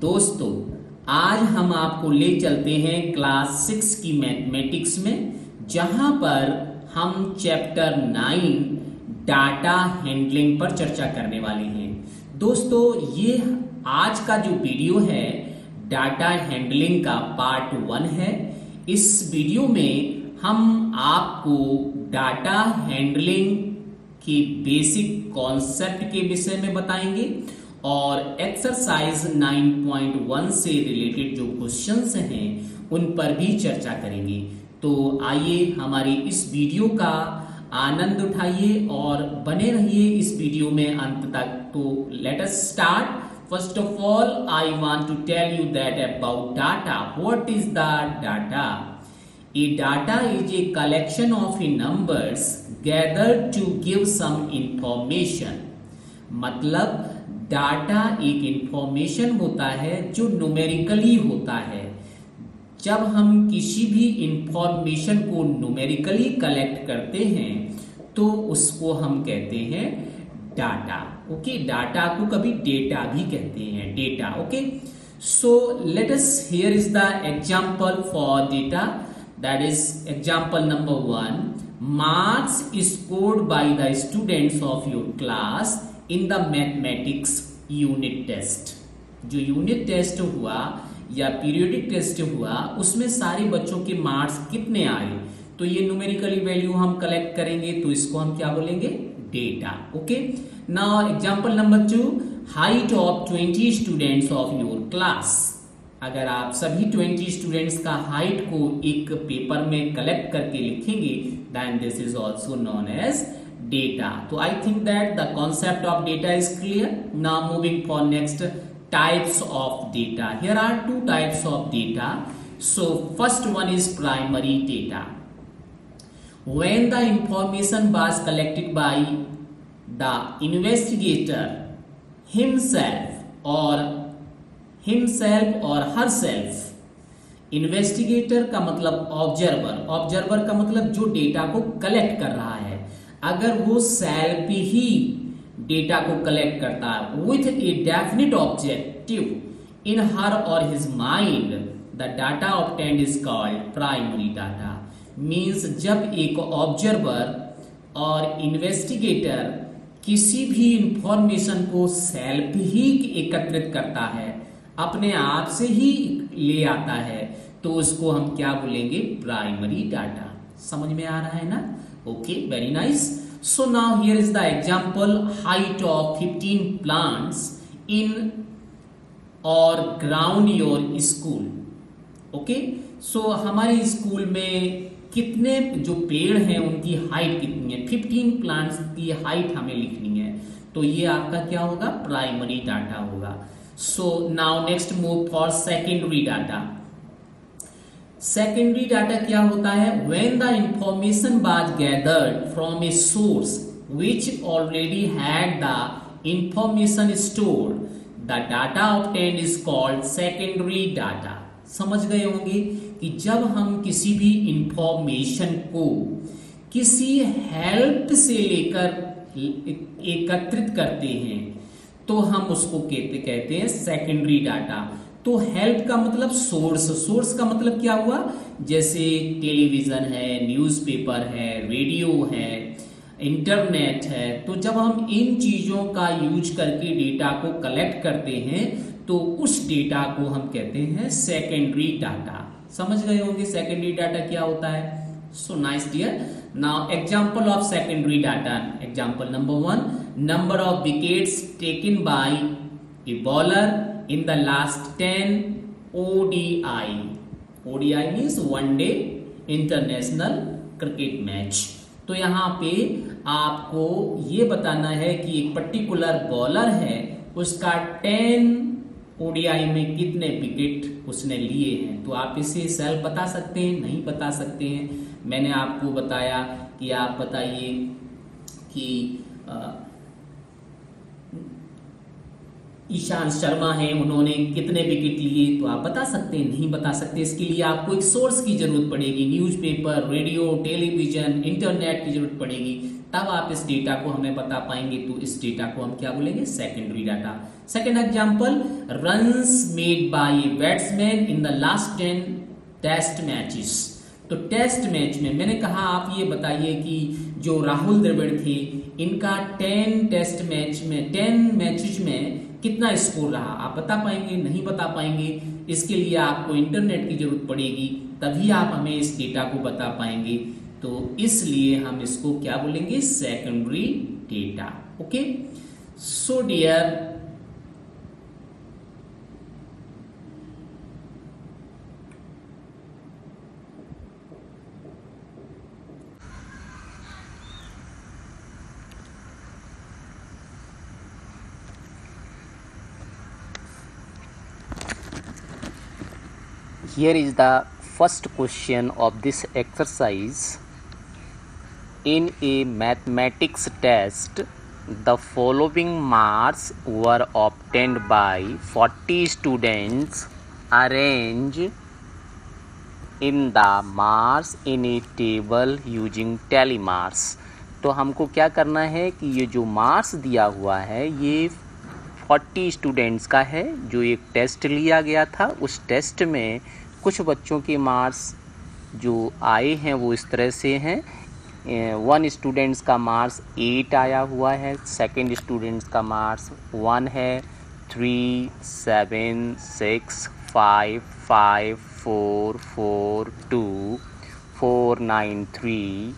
दोस्तों, आज हम आपको ले चलते हैं क्लास 6 की मैथमेटिक्स में, जहां पर हम चैप्टर 9 डाटा हैंडलिंग पर चर्चा करने वाले हैं। दोस्तों, ये आज का जो वीडियो है डाटा हैंडलिंग का पार्ट 1 है। इस वीडियो में हम आपको डाटा हैंडलिंग के बेसिक कॉन्सेप्ट के विषय में बताएंगे और एक्सरसाइज 9.1 से रिलेटेड जो क्वेश्चंस हैं उन पर भी चर्चा करेंगे। तो आइए हमारी इस वीडियो का आनंद उठाइए और बने रहिए इस वीडियो में अंत तक। तो let us start. First of all I want to tell you that about data. What is the data? A data is a collection of numbers gathered to give some information। मतलब data एक information होता है जो numerically होता है। जब हम किसी भी इंफॉर्मेशन को न्यूमेरिकली कलेक्ट करते हैं तो उसको हम कहते हैं डाटा। ओके, डाटा को कभी डेटा भी कहते हैं, data. Okay, so let us here is the example for data. That is example number 1. Marks scored by the students of your class in the mathematics unit test। जो unit test हुआ या periodic test हुआ उसमें सारे बच्चों के marks कितने आए, तो ये न्यूमेरिकली वैल्यू हम कलेक्ट करेंगे, तो इसको हम क्या बोलेंगे? Data. Okay, now example number 2, height of 20 students of your class. अगर आप सभी 20 स्टूडेंट्स का हाइट को एक पेपर में कलेक्ट करके लिखेंगे, then this is also known as data. तो I think that the concept of data is clear. Now moving for next types of data. Here are 2 types of data. So first one is primary data. When the information was collected by the investigator himself और herself. Investigator का मतलब observer, observer का मतलब जो data को collect कर रहा है। अगर वो सेल्फ ही डेटा को कलेक्ट करता है with a definite objective in her और his mind, the data obtained is called primary data. Means जब एक ऑब्जर्वर और इन्वेस्टिगेटर किसी भी इंफॉर्मेशन को सेल्फ ही एकत्रित करता है, अपने आप से ही ले आता है, तो उसको हम क्या बोलेंगे? Primary data. समझ में आ रहा है ना? Okay, very nice. So now here is the example, height of 15 plants in और ग्राउंड योर स्कूल। ओके, सो हमारे स्कूल में कितने जो पेड़ हैं उनकी हाइट कितनी है? 15 प्लांट्स की हाइट हमें लिखनी है, तो ये आपका क्या होगा? प्राइमरी डाटा होगा। So now next move for secondary data। Secondary data क्या होता है? When the information was gathered from a source which already had the information stored, the data obtained is called secondary data। समझ गए होंगे कि जब हम किसी भी इंफॉर्मेशन को किसी हेल्प से लेकर एकत्रित करते हैं तो हम उसको कहते हैं सेकेंडरी डाटा। तो हेल्प का मतलब सोर्स, सोर्स का मतलब क्या हुआ? जैसे टेलीविजन है, न्यूज़पेपर है, रेडियो है, इंटरनेट है। तो जब हम इन चीजों का यूज करके डेटा को कलेक्ट करते हैं तो उस डेटा को हम कहते हैं सेकेंडरी डाटा। समझ गए होंगे सेकेंडरी डाटा क्या होता है? So nice dear. Now example of secondary data. Example number 1, number of wickets taken by a bowler in the last 10 ODI। ODI means one day international cricket match। तो यहाँ पे आपको ये बताना है कि एक पर्टिकुलर बॉलर है, उसका 10 ODI में कितने विकेट उसने लिए हैं। तो आप इसे सेल्फ बता सकते हैं? नहीं बता सकते हैं। मैंने आपको बताया कि आप बताइए कि ईशांत शर्मा हैं, उन्होंने कितने विकेट लिए, तो आप बता सकते हैं? नहीं बता सकते। इसके लिए आपको एक सोर्स की जरूरत पड़ेगी, न्यूज़पेपर, रेडियो, टेलीविजन, इंटरनेट की जरूरत पड़ेगी, तब आप इस डेटा को हमें बता पाएंगे। तो इस डेटा को हम क्या बोलेंगे, secondary data. Second example, runs made by a batsman in the last 10 test matches. तो टेस्ट मैच में मैंने कहा आप ये बताइए कि जो राहुल द्रविड़ थे इनका 10 टेस्ट मैच में 10 मैचेस में कितना स्कोर रहा, आप बता पाएंगे? नहीं बता पाएंगे। इसके लिए आपको इंटरनेट की जरूरत पड़ेगी, तभी आप हमें इस डेटा को बता पाएंगे। तो इसलिए हम इसको क्या बोलेंगे, secondary data. Okay, so dear, Here is the first question of this exercise. In a mathematics test, the following marks were obtained by 40 students arranged in the marks in a table using tally marks. तो हमको क्या करना है कि ये जो marks दिया हुआ है ये 40 स्टूडेंट्स का है। जो एक टेस्ट लिया गया था, उस टेस्ट में कुछ बच्चों के मार्क्स जो आए हैं वो इस तरह से हैं। 1 स्टूडेंट्स का मार्क्स 8 आया हुआ है, सेकंड स्टूडेंट्स का मार्क्स 1 है, 3, 7, 6, 5, 5, 4, 4, 2, 4, 9, 3,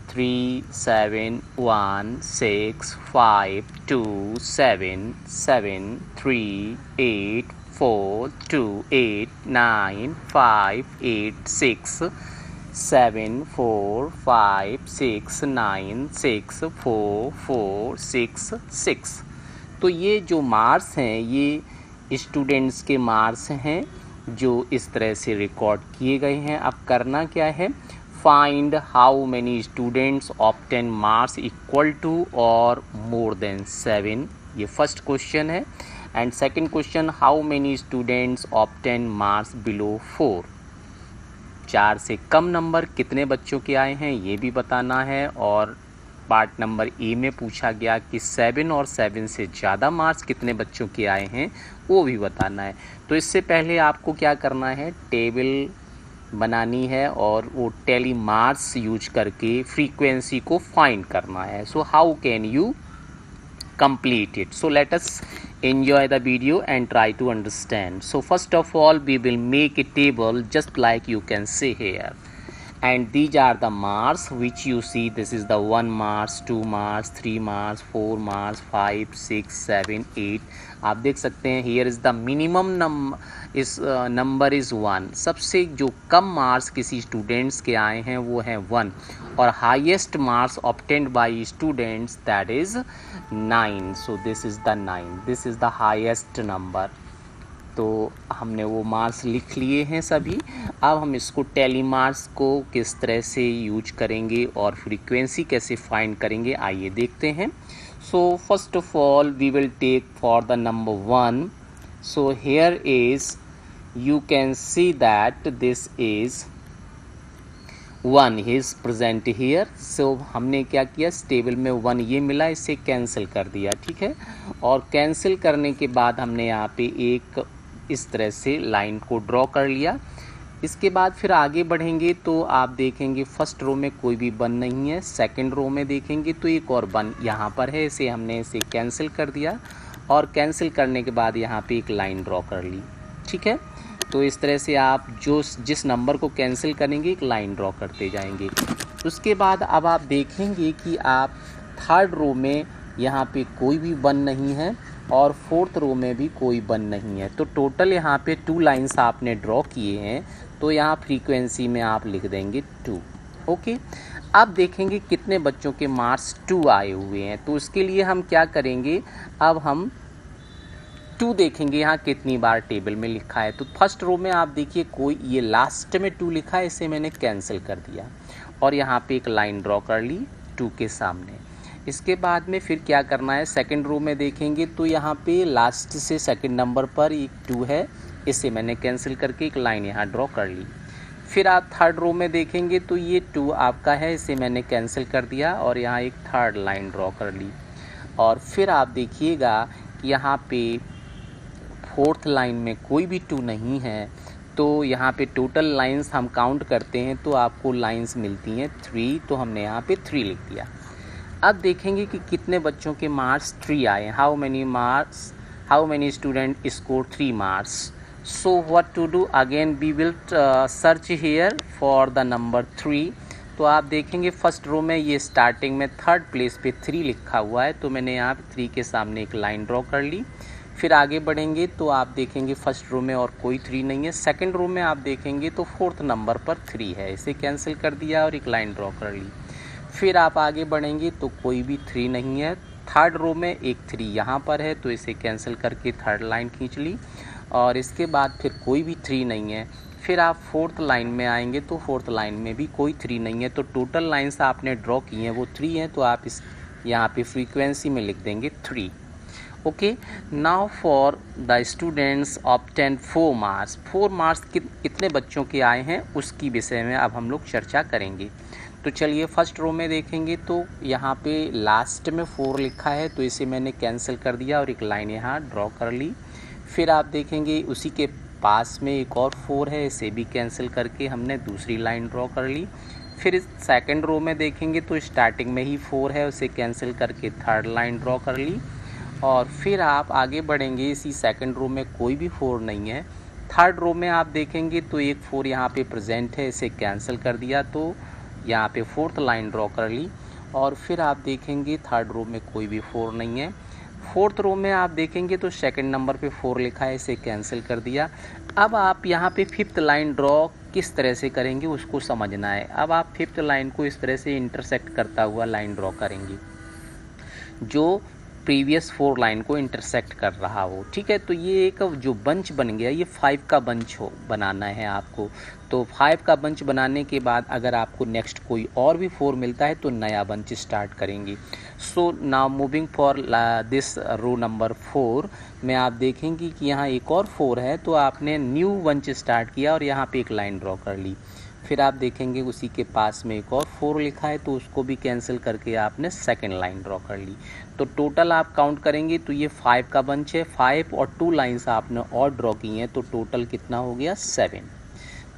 3, 7, 1, 6, 5, 2, 7, 7, 3, 8, 4, 2, 8, 9, 5, 8, 6, 7, 4, 5, 6, 9, 6, 4, 4, 6, 6। तो ये जो मार्क्स हैं ये स्टूडेंट्स के मार्क्स हैं जो इस तरह से रिकॉर्ड किए गए हैं। अब करना क्या है, find how many students obtain marks equal to और मोर देन 7, ये फर्स्ट क्वेश्चन है। And second question, how many students obtain marks below 4, 4 से कम नंबर कितने बच्चों के आए हैं ये भी बताना है। और पार्ट नंबर ए में पूछा गया कि 7 और 7 से ज़्यादा मार्क्स कितने बच्चों के आए हैं वो भी बताना है। तो इससे पहले आपको क्या करना है, टेबल बनानी है और वो टैली मार्क्स यूज करके फ्रीक्वेंसी को फाइंड करना है। So how can you complete it? So let us enjoy the video and try to understand. So first of all we will make a table just like you can see here, and these are the marks which you see. This is the 1 marks, 2 marks, 3 marks, 4 marks, 5, 6, 7, 8। आप देख सकते हैं here is the minimum number is 1। सबसे जो कम marks किसी students के आए हैं वो है 1, और highest marks obtained by students that is 9। So this is the 9, this is the highest number. तो हमने वो मार्क्स लिख लिए हैं सभी। अब हम इसको टैली मार्क्स को किस तरह से यूज करेंगे और फ्रीक्वेंसी कैसे फाइंड करेंगे, आइए देखते हैं। So first of all we will take for the number 1। So here is, you can see that this is 1 is present here। so हमने क्या किया, इस टेबल में 1 ये मिला, इसे कैंसिल कर दिया, ठीक है। और कैंसिल करने के बाद हमने यहाँ पे एक इस तरह से लाइन को ड्रॉ कर लिया। इसके बाद फिर आगे बढ़ेंगे तो आप देखेंगे फर्स्ट रो में कोई भी 1 नहीं है, सेकंड रो में देखेंगे तो एक और 1 यहाँ पर है, इसे हमने इसे कैंसिल कर दिया। और कैंसिल करने के बाद यहाँ पे एक लाइन ड्रॉ कर ली, ठीक है। तो इस तरह से आप जिस नंबर को कैंसिल करेंगे एक लाइन ड्रॉ करते जाएंगे। उसके बाद अब आप देखेंगे कि आप थर्ड रो में यहाँ पे कोई भी 1 नहीं है और फोर्थ रो में भी कोई 1 नहीं है। तो टोटल यहाँ पे 2 लाइन्स आपने ड्रॉ किए हैं, तो यहाँ फ्रीक्वेंसी में आप लिख देंगे 2। ओके, अब देखेंगे कितने बच्चों के मार्क्स 2 आए हुए हैं। तो उसके लिए हम क्या करेंगे, अब हम 2 देखेंगे यहाँ कितनी बार टेबल में लिखा है। तो फर्स्ट रो में आप देखिए कोई ये लास्ट में 2 लिखा है, इसे मैंने कैंसिल कर दिया और यहाँ पे एक लाइन ड्रॉ कर ली 2 के सामने। इसके बाद में फिर क्या करना है, सेकंड रो में देखेंगे तो यहाँ पे लास्ट से सेकंड नंबर पर एक 2 है, इसे मैंने कैंसिल करके एक लाइन यहाँ ड्रॉ कर ली। फिर आप थर्ड रो में देखेंगे तो ये 2 आपका है, इसे मैंने कैंसिल कर दिया और यहाँ एक थर्ड लाइन ड्रॉ कर ली। और फिर आप देखिएगा कि यहाँ पे फोर्थ लाइन में कोई भी 2 नहीं है, तो यहाँ पे टोटल लाइंस हम काउंट करते हैं तो आपको लाइंस मिलती हैं 3, तो हमने यहाँ पे 3 लिख दिया। अब देखेंगे कि कितने बच्चों के मार्क्स 3 आए, how many student score 3 marks. So what to do, again we will search here for the number 3। तो आप देखेंगे फर्स्ट रो में ये स्टार्टिंग में थर्ड प्लेस पे 3 लिखा हुआ है, तो मैंने यहाँ पे 3 के सामने एक लाइन ड्रॉ कर ली। फिर आगे बढ़ेंगे तो आप देखेंगे फर्स्ट रो में और कोई 3 नहीं है। सेकंड रो में आप देखेंगे तो फोर्थ नंबर पर 3 है, इसे कैंसिल कर दिया और एक लाइन ड्रॉ कर ली। फिर आप आगे बढ़ेंगे तो कोई भी 3 नहीं है। थर्ड रो में एक 3 यहाँ पर है, तो इसे कैंसिल करके थर्ड लाइन खींच ली। और इसके बाद फिर कोई भी 3 नहीं है। फिर आप फोर्थ लाइन में आएंगे तो फोर्थ लाइन में भी कोई 3 नहीं है। तो टोटल लाइन्स आपने ड्रॉ की हैं वो 3 हैं, तो आप इस यहाँ पे फ्रीक्वेंसी में लिख देंगे 3। Okay, now for the students obtain 4 marks. 4 marks कितने बच्चों के आए हैं उसकी विषय में अब हम लोग चर्चा करेंगे। तो चलिए फर्स्ट रो में देखेंगे तो यहाँ पे लास्ट में 4 लिखा है, तो इसे मैंने कैंसिल कर दिया और एक लाइन यहाँ ड्रॉ कर ली। फिर आप देखेंगे उसी के पास में एक और 4 है, इसे भी कैंसिल करके हमने दूसरी लाइन ड्रॉ कर ली। फिर सेकंड रो में देखेंगे तो स्टार्टिंग में ही 4 है, उसे कैंसिल करके थर्ड लाइन ड्रॉ कर ली। और फिर आप आगे बढ़ेंगे, इसी सेकंड रो में कोई भी 4 नहीं है। थर्ड रो में आप देखेंगे तो एक 4 यहाँ पे प्रेजेंट है, इसे कैंसिल कर दिया, तो यहाँ पे फोर्थ लाइन ड्रॉ कर ली। और फिर आप देखेंगे थर्ड रो में कोई भी 4 नहीं है। फोर्थ रो में आप देखेंगे तो सेकंड नंबर पे 4 लिखा है, इसे कैंसिल कर दिया। अब आप यहाँ पे फिफ्थ लाइन ड्रॉ किस तरह से करेंगे उसको समझना है। अब आप फिफ्थ लाइन को इस तरह से इंटरसेक्ट करता हुआ लाइन ड्रॉ करेंगे जो प्रीवियस 4 लाइन को इंटरसेक्ट कर रहा हो, ठीक है। तो ये एक जो बंच बन गया, ये 5 का बंच बनाना है आपको। तो 5 का बंच बनाने के बाद अगर आपको नेक्स्ट कोई और भी 4 मिलता है तो नया बंच स्टार्ट करेंगे। So now moving for this row number 4 में आप देखेंगे कि यहाँ एक और 4 है, तो आपने न्यू बंच स्टार्ट किया और यहाँ पे एक लाइन ड्रॉ कर ली। फिर आप देखेंगे उसी के पास में एक और 4 लिखा है, तो उसको भी कैंसिल करके आपने सेकंड लाइन ड्रॉ कर ली। तो टोटल आप काउंट करेंगे तो ये 5 का बंच है, 5 और 2 लाइंस आपने और ड्रॉ की हैं, तो टोटल कितना हो गया 7।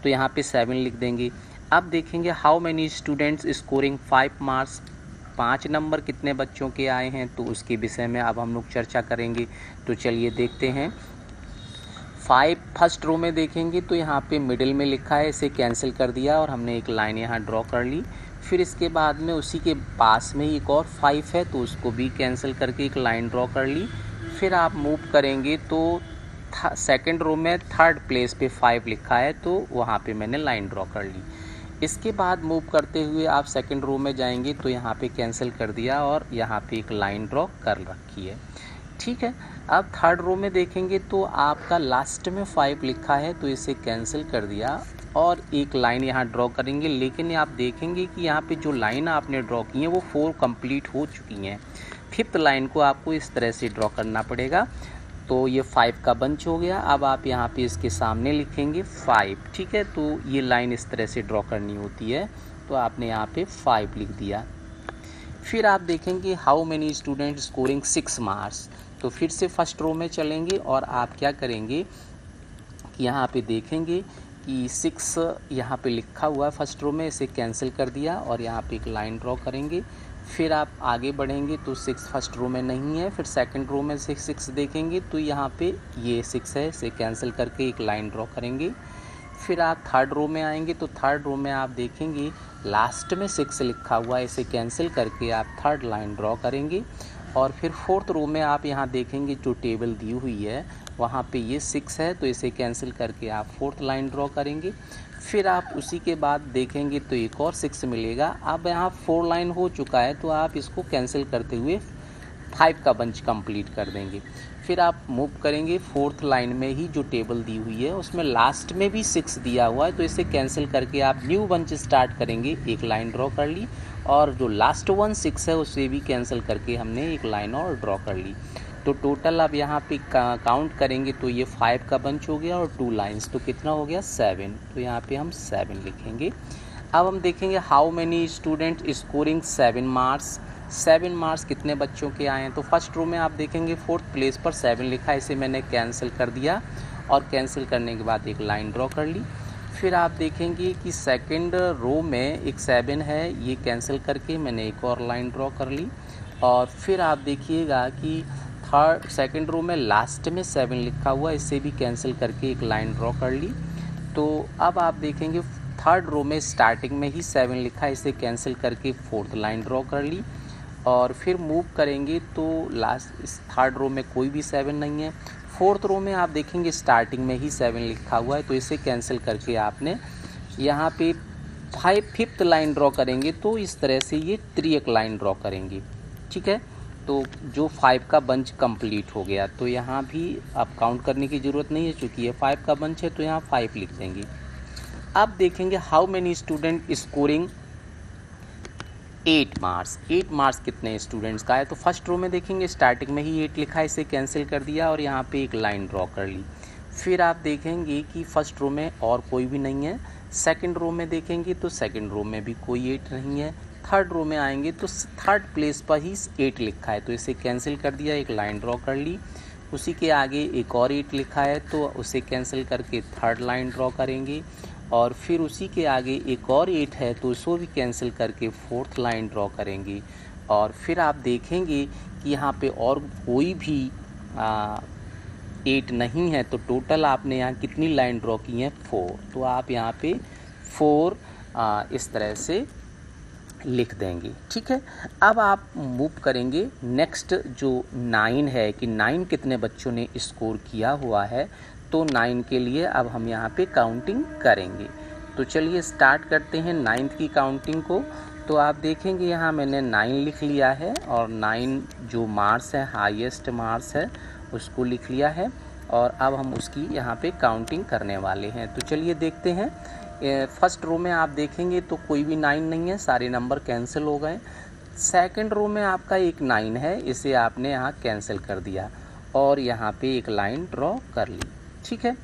तो यहाँ पे 7 लिख देंगे। अब देखेंगे how many students scoring 5 marks, 5 number कितने बच्चों के आए हैं, तो उसके विषय में अब हम लोग चर्चा करेंगे। तो चलिए देखते हैं। 5 फर्स्ट रो में देखेंगे तो यहाँ पे मिडिल में लिखा है, इसे कैंसिल कर दिया और हमने एक लाइन यहाँ ड्रॉ कर ली। फिर इसके बाद में उसी के पास में एक और 5 है, तो उसको भी कैंसिल करके एक लाइन ड्रॉ कर ली। फिर आप मूव करेंगे तो सेकंड रो में थर्ड प्लेस पे 5 लिखा है, तो वहाँ पे मैंने लाइन ड्रॉ कर ली। इसके बाद मूव करते हुए आप सेकंड रो में जाएंगे तो यहाँ पे कैंसिल कर दिया और यहाँ पे एक लाइन ड्रॉ कर रखी है, ठीक है। अब थर्ड रो में देखेंगे तो आपका लास्ट में 5 लिखा है, तो इसे कैंसिल कर दिया और एक लाइन यहाँ ड्रॉ करेंगे। लेकिन आप देखेंगे कि यहाँ पे जो लाइन आपने ड्रॉ की है वो 4 कंप्लीट हो चुकी हैं। फिफ्थ लाइन को आपको इस तरह से ड्रॉ करना पड़ेगा। तो ये 5 का बंच हो गया। अब आप यहाँ पे इसके सामने लिखेंगे 5, ठीक है। तो ये लाइन इस तरह से ड्रॉ करनी होती है, तो आपने यहाँ पे 5 लिख दिया। फिर आप देखेंगे how many student scoring 6 marks. तो फिर से फर्स्ट रो में चलेंगे और आप क्या करेंगे कि यहाँ पे देखेंगे कि 6 यहाँ पे लिखा हुआ है फर्स्ट रो में, इसे कैंसिल कर दिया और यहाँ पे एक लाइन ड्रॉ करेंगे। फिर आप आगे बढ़ेंगे तो 6 फर्स्ट रो में नहीं है। फिर सेकंड रो में 6 देखेंगे तो यहाँ पे ये 6 है, इसे कैंसिल करके एक लाइन ड्रॉ करेंगे। फिर आप थर्ड रो में आएंगे तो थर्ड रो में आप देखेंगे लास्ट में 6 लिखा हुआ है, इसे कैंसिल करके आप थर्ड लाइन ड्रॉ करेंगे। और फिर फोर्थ रो में आप यहाँ देखेंगे जो टेबल दी हुई है वहाँ पे ये 6 है, तो इसे कैंसिल करके आप फोर्थ लाइन ड्रॉ करेंगे। फिर आप उसी के बाद देखेंगे तो एक और 6 मिलेगा। अब यहाँ 4 लाइन हो चुका है, तो आप इसको कैंसिल करते हुए 5 का बंच कंप्लीट कर देंगे। फिर आप मूव करेंगे फोर्थ लाइन में ही जो टेबल दी हुई है उसमें लास्ट में भी 6 दिया हुआ है, तो इसे कैंसिल करके आप न्यू बंच स्टार्ट करेंगे, एक लाइन ड्रॉ कर ली। और जो लास्ट 6 है उसे भी कैंसिल करके हमने एक लाइन और ड्रॉ कर ली। तो टोटल अब यहाँ पे काउंट करेंगे तो ये 5 का बंच हो गया और 2 लाइंस, तो कितना हो गया 7। तो यहाँ पे हम 7 लिखेंगे। अब हम देखेंगे how many student scoring 7 marks. 7 marks कितने बच्चों के आए हैं। तो फर्स्ट रो में आप देखेंगे 4th प्लेस पर 7 लिखा है, इसे मैंने कैंसिल कर दिया और कैंसिल करने के बाद एक लाइन ड्रॉ कर ली। फिर आप देखेंगे कि सेकंड रो में एक 7 है, ये कैंसिल करके मैंने एक और लाइन ड्रॉ कर ली। और फिर आप देखिएगा कि सेकंड रो में लास्ट में 7 लिखा हुआ, इसे भी कैंसिल करके एक लाइन ड्रॉ कर ली। तो अब आप देखेंगे थर्ड रो में स्टार्टिंग में ही 7 लिखा है, इसे कैंसिल करके 4th लाइन ड्रॉ कर ली। और फिर मूव करेंगे तो लास्ट इस थर्ड रो में कोई भी 7 नहीं है। 4th रो में आप देखेंगे स्टार्टिंग में ही 7 लिखा हुआ है, तो इसे कैंसिल करके आपने यहाँ पे 5th लाइन ड्रॉ करेंगे। तो इस तरह से ये 3 लाइन ड्रॉ करेंगे, ठीक है। तो जो 5 का बंच कंप्लीट हो गया। तो यहाँ भी अब काउंट करने की ज़रूरत नहीं है, चूँकि ये 5 का बंच है तो यहाँ 5 लिख देंगे। अब देखेंगे how many student scoring 8 marks. 8 marks कितने स्टूडेंट्स का है। तो फर्स्ट रो में देखेंगे स्टार्टिंग में ही 8 लिखा है, इसे कैंसिल कर दिया और यहाँ पे एक लाइन ड्रॉ कर ली। फिर आप देखेंगे कि फर्स्ट रो में और कोई भी नहीं है। सेकंड रो में देखेंगे तो सेकंड रो में भी कोई 8 नहीं है। थर्ड रो में आएंगे तो थर्ड प्लेस पर ही 8 लिखा है, तो इसे कैंसिल कर दिया, एक लाइन ड्रॉ कर ली। उसी के आगे एक और 8 लिखा है, तो उसे कैंसिल करके थर्ड लाइन ड्रॉ करेंगे। और फिर उसी के आगे एक और 8 है, तो इसको भी कैंसिल करके 4th लाइन ड्रॉ करेंगे। और फिर आप देखेंगे कि यहाँ पे और कोई भी 8 नहीं है, तो टोटल आपने यहाँ कितनी लाइन ड्रॉ की हैं 4। तो आप यहाँ पे 4 इस तरह से लिख देंगे, ठीक है। अब आप मूव करेंगे नेक्स्ट जो 9 है कि 9 कितने बच्चों ने स्कोर किया हुआ है। तो 9 के लिए अब हम यहाँ पे काउंटिंग करेंगे। तो चलिए स्टार्ट करते हैं 9th की काउंटिंग को। तो आप देखेंगे यहाँ मैंने 9 लिख लिया है और 9 जो मार्क्स है, हाईएस्ट मार्क्स है, उसको लिख लिया है। और अब हम उसकी यहाँ पे काउंटिंग करने वाले हैं। तो चलिए देखते हैं। फर्स्ट रो में आप देखेंगे तो कोई भी 9 नहीं है, सारे नंबर कैंसिल हो गए। सेकंड रो में आपका एक 9 है, इसे आपने यहाँ कैंसिल कर दिया और यहाँ पे एक लाइन ड्रॉ कर ली, ठीक है।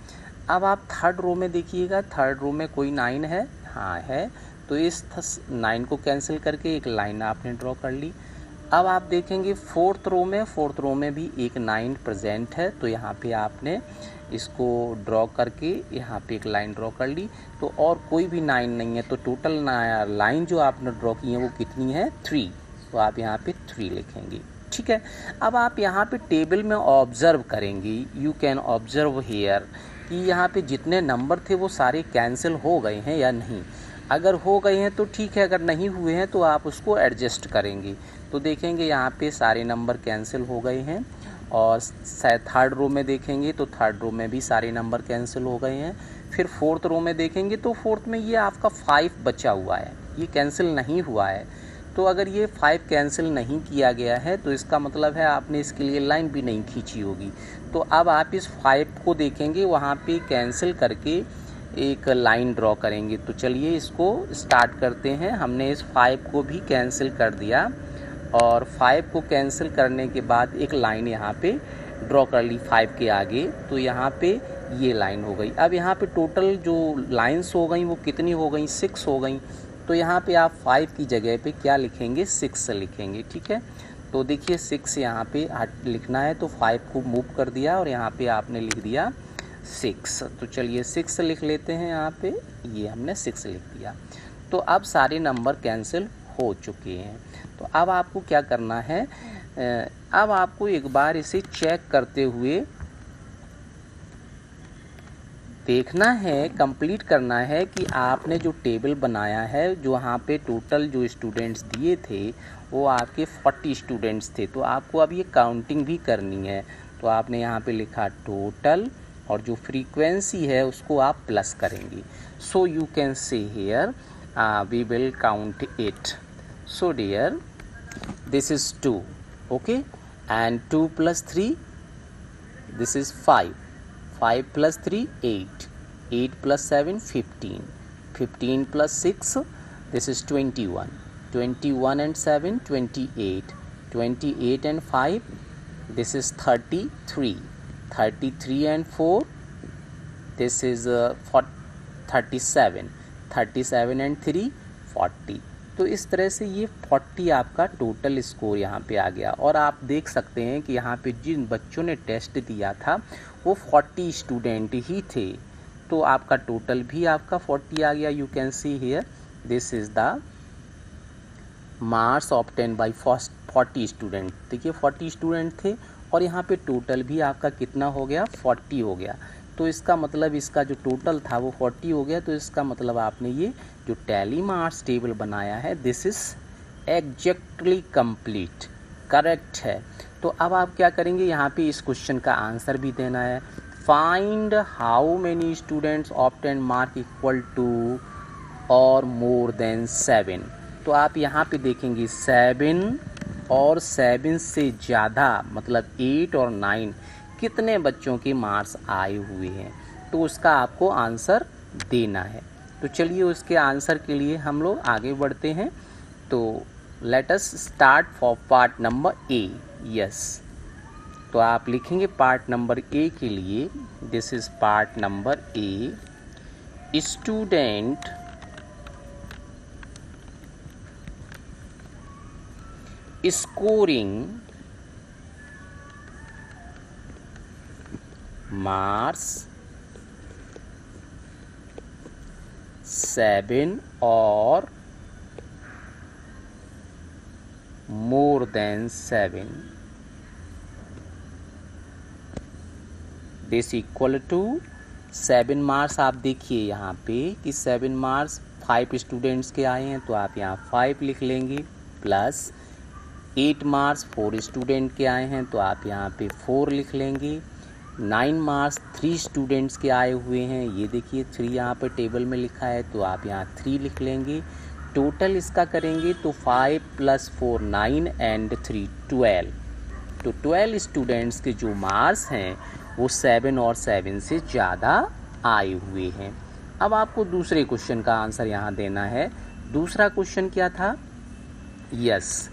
अब आप थर्ड रो में देखिएगा, थर्ड रो में कोई 9 है, हाँ है, तो इस 9 को कैंसिल करके एक लाइन आपने ड्रॉ कर ली। अब आप देखेंगे फोर्थ रो में भी एक 9 प्रेजेंट है, तो यहाँ पे आपने इसको ड्रॉ करके यहाँ पे एक लाइन ड्रॉ कर ली। तो और कोई भी 9 नहीं है, तो टोटल लाइन जो आपने ड्रॉ की है वो कितनी है 3, तो आप यहाँ पे 3 लिखेंगे, ठीक है। अब आप यहाँ पे टेबल में ऑब्जर्व करेंगे, यू कैन ऑब्जर्व हेयर कि यहाँ पे जितने नंबर थे वो सारे कैंसिल हो गए हैं या नहीं। अगर हो गए हैं तो ठीक है, अगर नहीं हुए हैं तो आप उसको एडजस्ट करेंगे। तो देखेंगे यहाँ पे सारे नंबर कैंसिल हो गए हैं। और थर्ड रो में देखेंगे तो थर्ड रो में भी सारे नंबर कैंसिल हो गए हैं। फिर फोर्थ रो में देखेंगे तो फोर्थ में ये आपका 5 बचा हुआ है, ये कैंसिल नहीं हुआ है। तो अगर ये 5 कैंसिल नहीं किया गया है तो इसका मतलब है आपने इसके लिए लाइन भी नहीं खींची होगी। तो अब आप इस 5 को देखेंगे, वहाँ पे कैंसिल करके एक लाइन ड्रॉ करेंगे। तो चलिए इसको स्टार्ट करते हैं। हमने इस 5 को भी कैंसिल कर दिया और 5 को कैंसिल करने के बाद एक लाइन यहाँ पे ड्रॉ कर ली 5 के आगे, तो यहाँ पे ये लाइन हो गई। अब यहाँ पे टोटल जो लाइंस हो गई वो कितनी हो गई 6 हो गई। तो यहाँ पे आप 5 की जगह पे क्या लिखेंगे 6 लिखेंगे, ठीक है। तो देखिए 6 यहाँ पे लिखना है, तो 5 को मूव कर दिया और यहाँ पे आपने लिख दिया 6। तो चलिए 6 लिख लेते हैं यहाँ पे, ये हमने 6 लिख दिया। तो अब सारे नंबर कैंसिल हो चुके हैं। तो अब आपको क्या करना है, अब आपको एक बार इसे चेक करते हुए देखना है, कंप्लीट करना है कि आपने जो टेबल बनाया है, जो यहाँ पे टोटल जो स्टूडेंट्स दिए थे वो आपके 40 स्टूडेंट्स थे। तो आपको अब ये काउंटिंग भी करनी है। तो आपने यहाँ पे लिखा टोटल और जो फ्रीक्वेंसी है उसको आप प्लस करेंगे। So you can say here we will count it. So dear, this is 2, okay, and 2 plus 3, this is 5. 5 plus 3, 8. 8 plus 7, 15. 15 plus 6, this is 21. 21 and 7, 28. 28 and 5, this is 33 and 4, this is 37 and 3 40। तो इस तरह से ये 40 आपका total score यहाँ पे आ गया। और आप देख सकते हैं कि यहाँ पे जिन बच्चों ने टेस्ट दिया था वो 40 स्टूडेंट ही थे, तो आपका टोटल भी आपका 40 आ गया। You can see here this is the marks obtain bye 40 student. देखिए 40 स्टूडेंट थे और यहाँ पे टोटल भी आपका कितना हो गया, 40 हो गया। तो इसका मतलब इसका जो टोटल था वो 40 हो गया। तो इसका मतलब आपने ये जो टैली मार्क्स टेबल बनाया है this is exactly complete, correct है। तो अब आप क्या करेंगे, यहाँ पे इस क्वेश्चन का आंसर भी देना है। Find how many students obtain mark equal to और मोर देन 7। तो आप यहाँ पे देखेंगे 7 और 7 से ज़्यादा मतलब 8 और 9 कितने बच्चों के मार्क्स आए हुए हैं, तो उसका आपको आंसर देना है। तो चलिए उसके आंसर के लिए हम लोग आगे बढ़ते हैं। तो let us start for part number A. Yes, तो आप लिखेंगे पार्ट नंबर ए के लिए, this is part number A. Student scoring marks 7 और more than 7 this equal to 7 marks. आप देखिए यहाँ पे कि 7 मार्क्स 5 स्टूडेंट्स के आए हैं, तो आप यहाँ 5 लिख लेंगे, प्लस 8 मार्क्स 4 स्टूडेंट के आए हैं, तो आप यहाँ पे 4 लिख लेंगे। 9 मार्क्स 3 स्टूडेंट्स के आए हुए हैं, ये देखिए 3 यहाँ पे टेबल में लिखा है, तो आप यहाँ 3 लिख लेंगे। टोटल इसका करेंगे तो 5 + 4 9 एंड 3 12। तो 12 स्टूडेंट्स के जो मार्क्स हैं वो 7 और 7 से ज़्यादा आए हुए हैं। अब आपको दूसरे क्वेश्चन का आंसर यहाँ देना है। दूसरा क्वेश्चन क्या था, yes,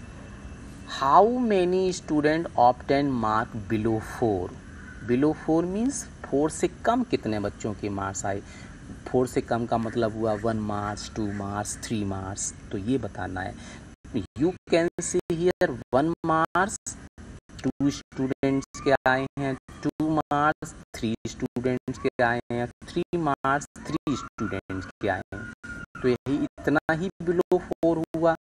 how many student obtain mark below 4। Below 4 means 4 से कम कितने बच्चों के मार्क्स आए। 4 से कम का मतलब हुआ 1 मार्क्स 2 मार्क्स 3 मार्क्स, तो ये बताना है। You can see here 1 marks 2 students के आए हैं, 2 मार्क्स 3 स्टूडेंट्स के आए हैं, 3 मार्क्स 3 स्टूडेंट्स के आए हैं, तो यही इतना ही बिलो 4 हुआ।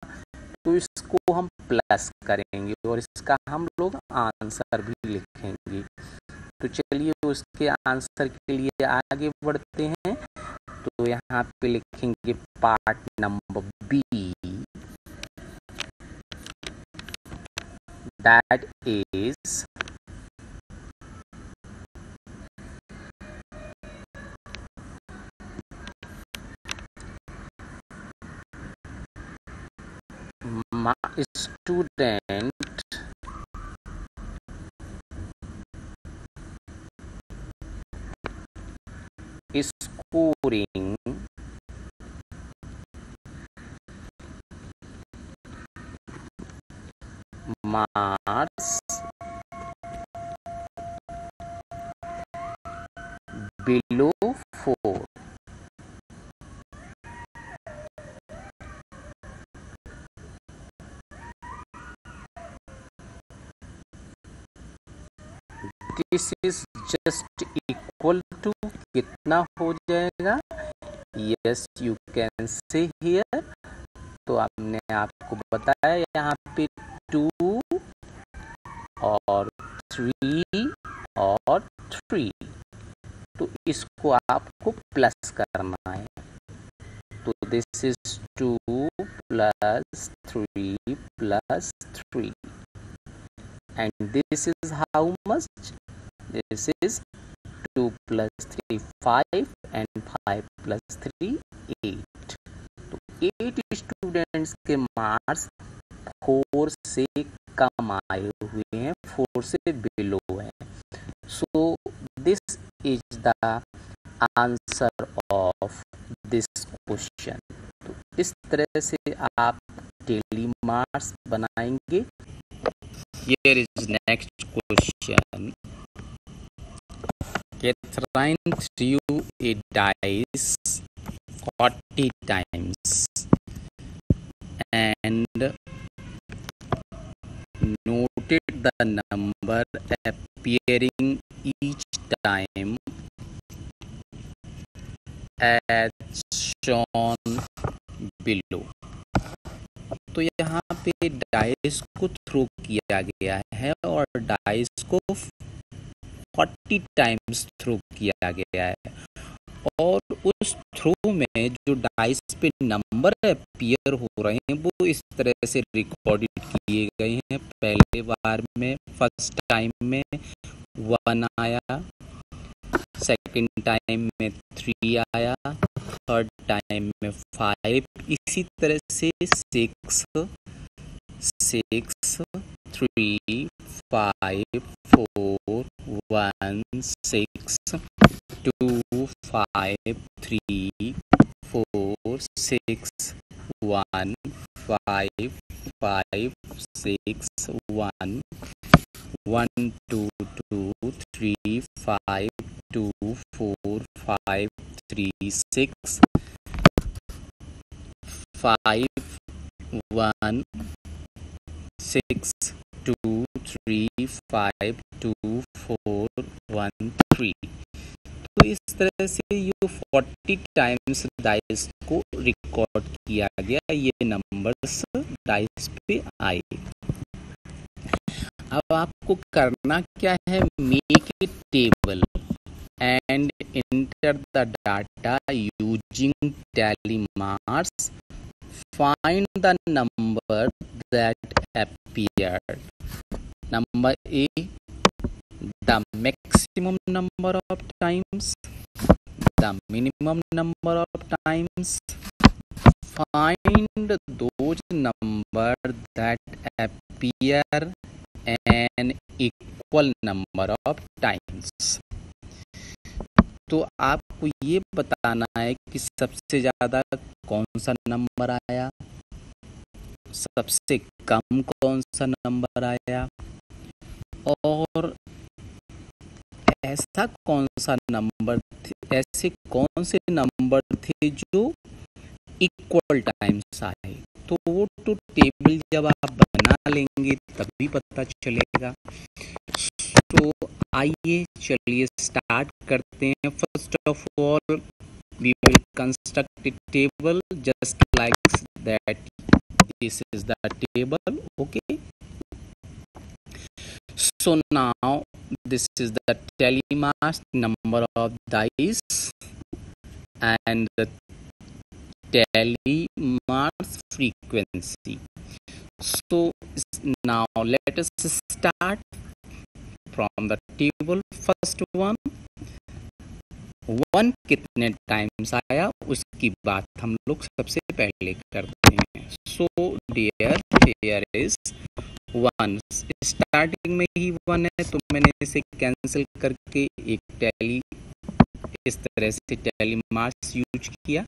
तो इसको हम प्लस करेंगे और इसका हम लोग आंसर भी लिखेंगे। तो चलिए उसके आंसर के लिए आगे बढ़ते हैं। तो यहाँ पे लिखेंगे part number B, that is student scoring marks below 4। This is just equal to कितना हो जाएगा, yes you can say here. तो हमने आपको बताया यहाँ पे 2 और 3 और 3, तो इसको आपको प्लस करना है। तो this is 2 + 3 + 3 and this is how much, this is 2 + 3 5 and 5 + 3 8। तो 8 स्टूडेंट्स के मार्क्स 4 से कम आए हुए हैं, 4 से बिलो है। So this is the answer of this question. तो इस तरह से आप डेली मार्क्स बनाएंगे Here is next question. Catherine threw a dice 40 times and noted the number appearing each time as shown below. तो यहाँ पे डाइस को थ्रो किया गया है और डाइस को 40 टाइम्स थ्रो किया गया है और उस थ्रो में जो डाइस पे नंबर अपीयर हो रहे हैं वो इस तरह से रिकॉर्डेड किए गए हैं। पहले बार में फर्स्ट टाइम में 1 आया, सेकंड टाइम में 3 आया, थर्ड टाइम में 5, इसी तरह से 6, 3, 5, 4, 1, 6, 2, 5, 3, 4, 6, 1, 5, 5, 6, 1, 1, 2, 2, 3, 5, 2, 4, 5, 3, 6, 5, 1, 6, 2, 3, 5, 2, 4, 1, 3। तो इस तरह से ये 40 टाइम्स डाइस को रिकॉर्ड किया गया, ये नंबर्स डाइस पे आए। अब आपको करना क्या है, make a table and enter the data using tally marks, find the number that appeared. Number A, the maximum number of times, the minimum number of times. Find those numbers that appear an equal number of times. तो आपको ये बताना है कि सबसे ज़्यादा कौन सा नंबर आया, सबसे कम कौन सा नंबर आया और ऐसा कौन सा नंबर थे, ऐसे कौन से नंबर थे जो इक्वल टाइम्स आए। तो वो तो टेबल जब आप बना लेंगे तभी पता चलेगा। तो आइए चलिए स्टार्ट करते हैं। First of all we will construct a table just like that. This is the table, okay? So now this is the telemark number of dice and the telemark frequency. So now let us start from the table. First one, 1 कितने times आया उसकी बात हम लोग सबसे पहले करते हैं। So dear here is 1, starting में ही 1 है तो मैंने इसे कैंसिल करके एक टैली इस तरह से टैली मार्क्स यूज किया।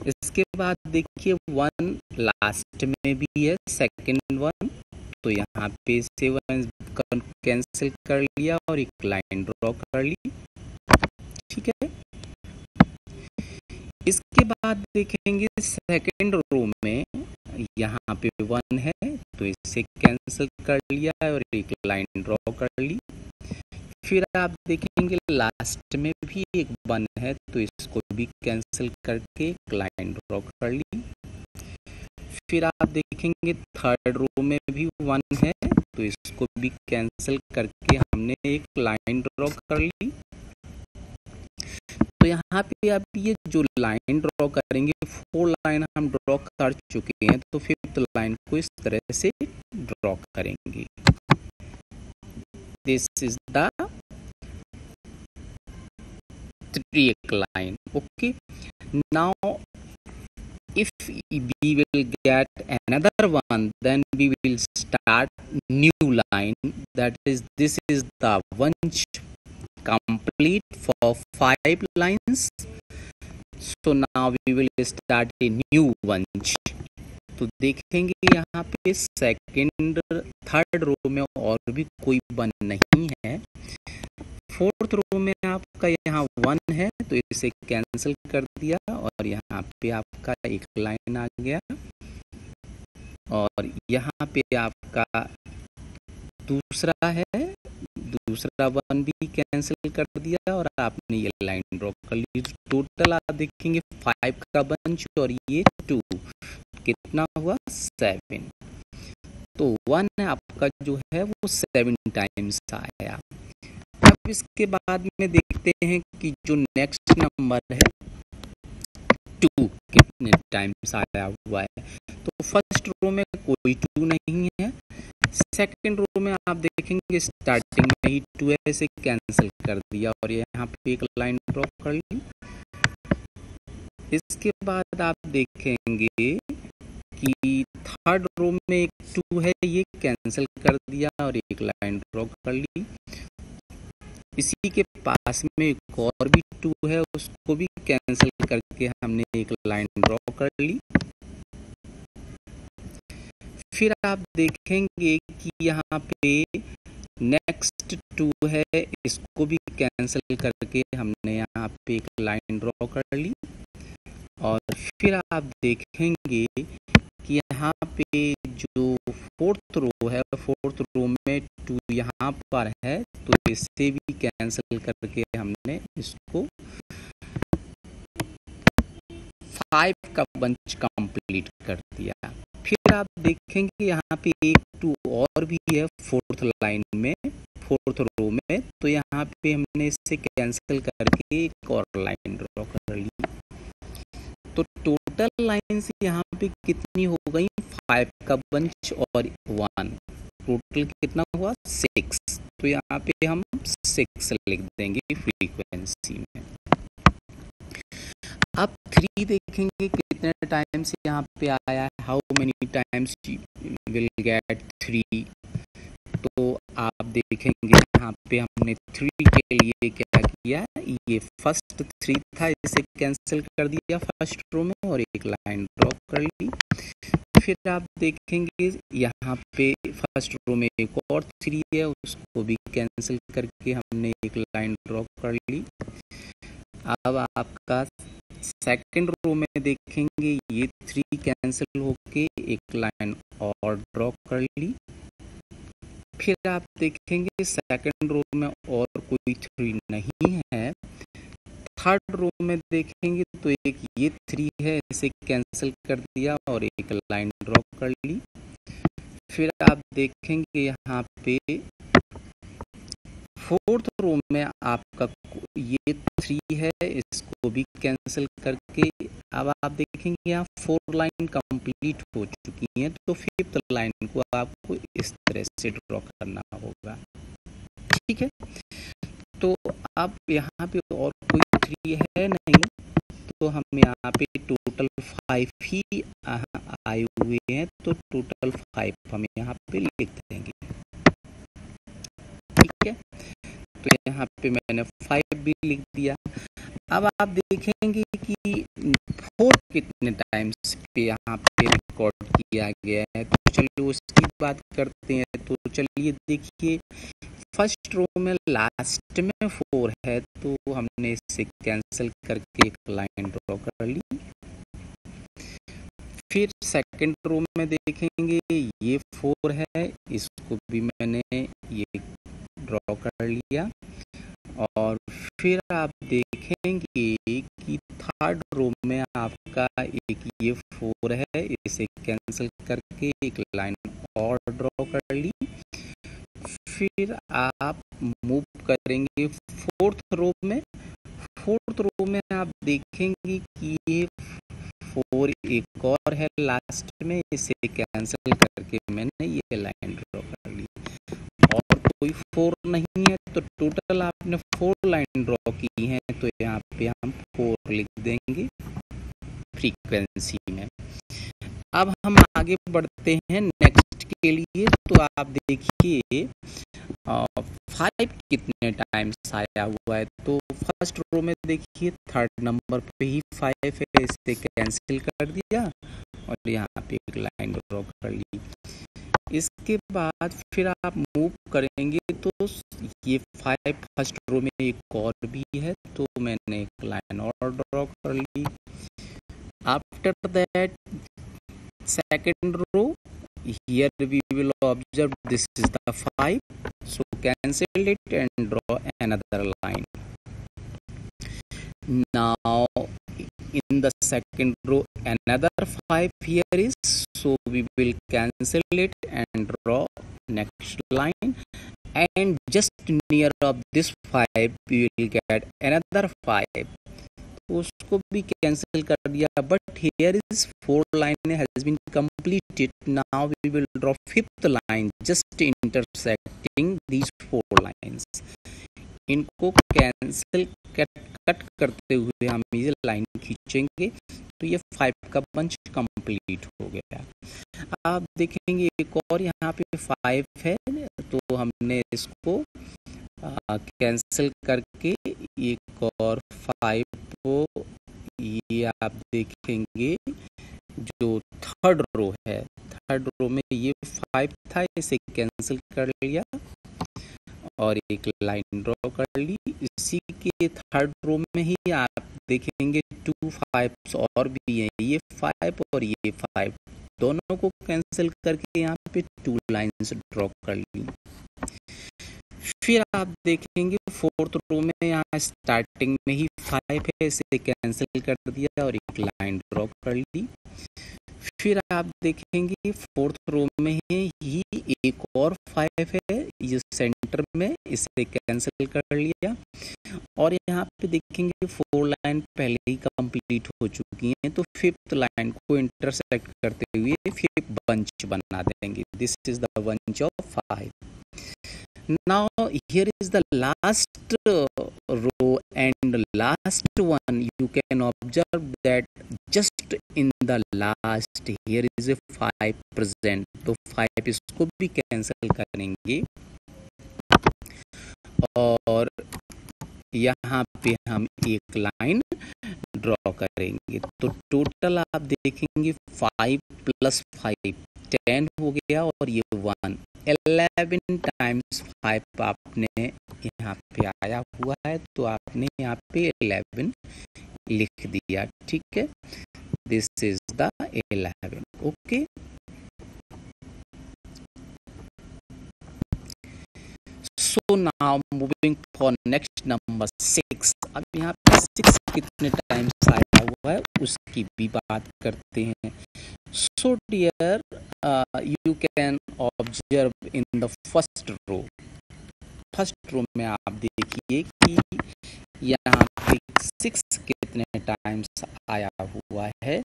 इसके बाद देखिए 1 लास्ट में भी है, सेकंड 1, तो यहाँ पे से 1 कैंसिल कर लिया और एक लाइन ड्रॉ कर ली, ठीक है। इसके बाद देखेंगे सेकंड रो में यहाँ पे 1 है तो इसे कैंसिल कर लिया और एक लाइन ड्रॉ कर ली। फिर आप देखेंगे लास्ट में भी एक 1 है तो इसको भी कैंसिल करके एक लाइन ड्रॉ कर ली। फिर आप देखेंगे थर्ड रो में भी 1 है तो इसको भी कैंसिल करके हमने एक लाइन ड्रॉ कर ली। तो यहाँ पे अब ये जो लाइन ड्रॉ करेंगे 4 लाइन हम ड्रॉ कर चुके हैं, तो फिफ्थ लाइन को इस तरह से ड्रॉ करेंगे। This is the trick line, okay? Now if we will get another one, then we will start new line, that is this is the bunch complete for 5 lines. So now we will start a new bunch, तो तो देखेंगे यहाँ पे second third row में और भी कोई 1 नहीं है। फोर्थ रो में आपका यहाँ 1 है, तो इसे कैंसिल कर दिया और यहाँ पे आपका एक लाइन आ गया और यहाँ पे आपका दूसरा है, दूसरा 1 भी कैंसिल कर दिया और आपने ये लाइन ड्रॉ कर ली। टोटल आप देखेंगे 5 का बंच और ये 2, कितना हुआ 7। तो 1 आपका जो है वो 7 टाइम्स आया। अब इसके बाद में देखते हैं कि जो नेक्स्ट नंबर है 2 कितने टाइम्स आया हुआ है। तो फर्स्ट रो में कोई 2 नहीं है, सेकंड रो में आप देखेंगे स्टार्टिंग में ही 2 है, इसे कैंसिल कर दिया और यहाँ पे एक लाइन ड्रॉ कर ली। इसके बाद आप देखेंगे कि थर्ड रो में एक 2 है, ये कैंसिल कर दिया और एक लाइन ड्रॉ कर ली। इसी के पास में एक और भी 2 है, उसको भी कैंसिल करके हमने एक लाइन ड्रॉ कर ली। फिर आप देखेंगे कि यहाँ पे नेक्स्ट 2 है, इसको भी कैंसिल करके हमने यहाँ पे एक लाइन ड्रॉ कर ली। और फिर आप देखेंगे कि यहाँ पे जो फोर्थ रो है, फोर्थ रो में 2 यहाँ पर है, तो इसे भी कैंसिल करके हमने इसको 5 का बंच कंप्लीट कर दिया। फिर आप देखेंगे यहाँ पे एक 2 और भी है फोर्थ लाइन में, फोर्थ रो में, तो यहाँ पे हमने इसे कैंसिल करके एक और लाइन ड्रॉ कर ली। तो टोटल लाइन्स यहाँ पे कितनी हो गई 5 का बंच और 1, टोटल कितना हुआ 6। तो यहाँ पे हम 6 लिख देंगे फ्रीक्वेंसी में। अब 3 देखेंगे कितने टाइम्स यहाँ पे आया है, how many times will get 3। तो आप देखेंगे यहाँ पे हमने 3 के लिए क्या किया, ये फर्स्ट 3 था, इसे कैंसिल कर दिया फर्स्ट रो में और एक लाइन ड्रॉ कर ली। फिर आप देखेंगे यहाँ पे फर्स्ट रो में एक और 3 है, उसको भी कैंसिल करके हमने एक लाइन ड्रॉ कर ली। अब आपका सेकंड रो में देखेंगे ये 3 कैंसिल होके एक लाइन और ड्रॉ कर ली। फिर आप देखेंगे सेकंड रो में और कोई 3 नहीं है। थर्ड रो में देखेंगे तो एक ये 3 है, इसे कैंसिल कर दिया और एक लाइन ड्रॉ कर ली। फिर आप देखेंगे यहाँ पे फोर्थ रो में आपका ये 3 है, इसको भी कैंसिल करके अब आप देखेंगे यहाँ 4 लाइन कंप्लीट हो चुकी हैं, तो 5th लाइन को आपको इस तरह से ड्रॉ करना होगा। ठीक है, तो अब यहाँ पे और कोई 3 है नहीं, तो हम यहाँ पे टोटल 5 ही आए हुए हैं, तो टोटल 5 हम यहाँ पे लिख देंगे। ठीक है, तो यहाँ पे मैंने 5 भी लिख दिया। अब आप देखेंगे कि 4 कितने टाइम्स पे यहाँ पे रिकॉर्ड किया गया है, तो चलिए उसकी बात करते हैं। तो चलिए देखिए, फर्स्ट रो में लास्ट में 4 है, तो हमने इसे कैंसिल करके एक लाइन ड्रॉ कर ली। फिर सेकंड रो में देखेंगे ये 4 है, इसको भी मैंने ये ड्रॉ कर लिया। और फिर आप देखेंगे कि थर्ड रो में आपका एक ये 4 है, इसे कैंसिल करके एक लाइन और ड्रॉ कर ली। फिर आप मूव करेंगे फोर्थ रो में। फोर्थ रो में आप देखेंगे कि ये 4 एक और है लास्ट में, इसे कैंसिल करके मैंने ये लाइन ड्रॉ कर ली। और कोई 4 नहीं है, तो टोटल आपने 4 लाइन ड्रॉ की हैं, तो यहाँ पे हम 4 लिख देंगे फ्रीक्वेंसी में। अब हम आगे बढ़ते हैं नेक्स्ट के लिए। तो आप देखिए 5 कितने टाइम्स आया हुआ है, तो फर्स्ट रो में देखिए थर्ड नंबर पे ही 5 है, इसे कैंसिल कर दिया और यहाँ पे एक लाइन ड्रॉ कर ली। इसके बाद फिर आप मूव करेंगे तो ये 5 फर्स्ट रो में एक और भी है, तो मैंने एक लाइन और ड्रॉ कर ली। After that second row, here we will observe this is the 5, so cancel it and draw another line. Now in the second row another 5 here is, so we will cancel it and draw next line, and just near of this 5 we will get another 5, उसको भी cancel कर दिया। But here is 4 line has been completed. Now we will draw 5th line just intersecting these 4 lines. इनको cancel cut करते हुए हम ये line खींचेंगे तो ये 5 का बंच कंप्लीट हो गया। आप देखेंगे एक और यहाँ पे 5 है, तो हमने इसको कैंसिल करके एक और 5 को, ये आप देखेंगे जो थर्ड रो है, थर्ड रो में ये 5 था, इसे कैंसिल कर लिया और एक लाइन ड्रॉ कर ली। इसी के थर्ड रो में ही आप देखेंगे 2 5 और भी हैं, ये 5 और ये 5, दोनों को कैंसिल करके यहाँ पे 2 लाइन्स ड्रॉ कर ली। फिर आप देखेंगे 4th रो में यहाँ स्टार्टिंग में ही 5 है, इसे कैंसिल कर दिया और एक लाइन ड्रॉ कर ली। फिर आप देखेंगे 4th रो में ही एक और 5 है, ये सेंटर में, इसे कैंसिल कर लिया। और यहाँ पे देखेंगे 4 लाइन पहले ही कंप्लीट हो चुकी हैं, तो 5th लाइन को इंटरसेक्ट करते हुए 5th बंच बना देंगे। This is the bunch of 5। Now here is the last row and last one. You can observe that just in the last here is a 5 present, तो 5 इसको भी cancel करेंगे और यहाँ पे हम एक लाइन ड्रॉ करेंगे। तो टोटल आप देखेंगे 5 + 5 10 हो गया और ये 1 11 टाइम्स 5 आपने यहाँ पे आया हुआ है, तो आपने यहाँ पे 11 लिख दिया। ठीक है, this is the 11। Okay, so now moving for next number 6। अब यहाँ पे 6 कितने टाइम्स आया हुआ है उसकी भी बात करते हैं। So dear you can observe in the first row। First row में आप देखिए कि यहाँ पे 6 कितने टाइम्स आया हुआ है,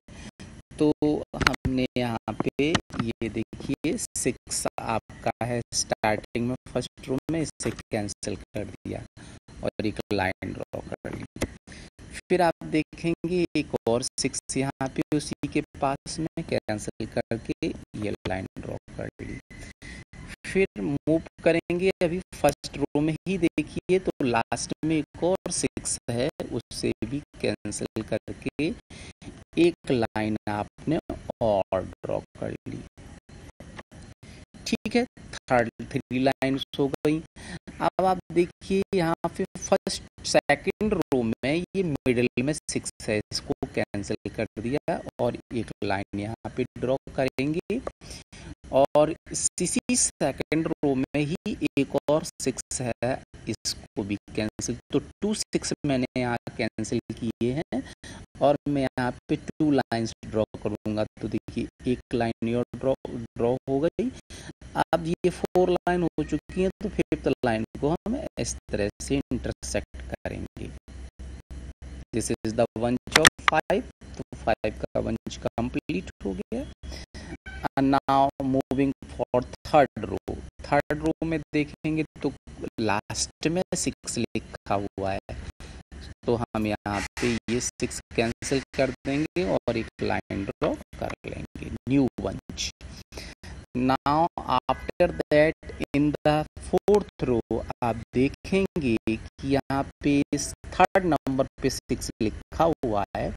तो हमने यहाँ पे ये देखिए 6 आपका है स्टार्टिंग में फर्स्ट रो में, इसे कैंसिल कर दिया और एक लाइन ड्रॉ कर ली। फिर आप देखेंगे एक और 6 यहाँ पे उसी के पास में, कैंसिल करके ये लाइन ड्रॉ कर ली। फिर मूव करेंगे, अभी फर्स्ट रो में ही देखिए तो लास्ट में एक और 6 है, उससे भी कैंसिल करके एक लाइन आपने और ड्रॉ कर ली। ठीक है, 3 लाइन्स हो गई। अब आप देखिए यहाँ पे फर्स्ट सेकंड रो में ये मिडिल में 6 है, इसको कैंसिल कर दिया और एक लाइन यहाँ पे ड्रॉ करेंगे और इसी सेकंड रो में ही एक और 6 है, इसको भी कैंसिल। तो 2 6 मैंने यहाँ कैंसिल किए हैं और मैं यहाँ पे 2 लाइन्स ड्रॉ करूँगा। तो देखिए एक लाइन और ड्रॉ हो गई। अब ये 4 लाइन हो चुकी हैं, तो 5th लाइन को हम इस तरह से इंटरसेक्ट करेंगे। This is the bunch of 5, तो 5 का बंच कंप्लीट हो गया। Now moving for third row. Third row में देखेंगे तो लास्ट में 6 लिखा हुआ है, तो हम यहाँ पे ये 6 कैंसिल कर देंगे और एक लाइन ड्रॉ कर लेंगे, new bunch. Now after that in the 4th रो आप देखेंगे कि यहाँ पे थर्ड नंबर पे 6 लिखा हुआ है,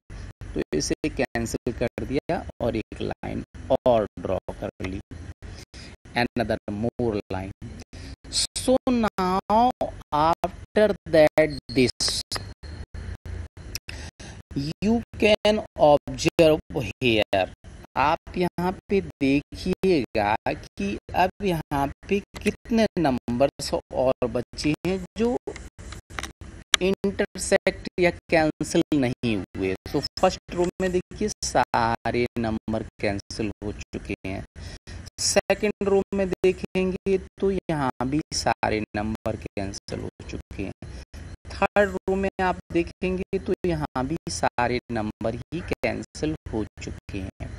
तो इसे कैंसिल कर दिया और एक लाइन और ड्रॉ कर ली, another more line. So now after that this you can observe here. आप यहाँ पे देखिएगा कि अब यहाँ पे कितने नंबर्स और बचे हैं जो इंटरसेक्ट या कैंसिल नहीं हुए। तो फर्स्ट रो में देखिए सारे नंबर कैंसिल हो चुके हैं। सेकंड रो में देखेंगे तो यहाँ भी सारे नंबर कैंसिल हो चुके हैं। थर्ड रो में आप देखेंगे तो यहाँ भी सारे नंबर ही कैंसिल हो चुके हैं।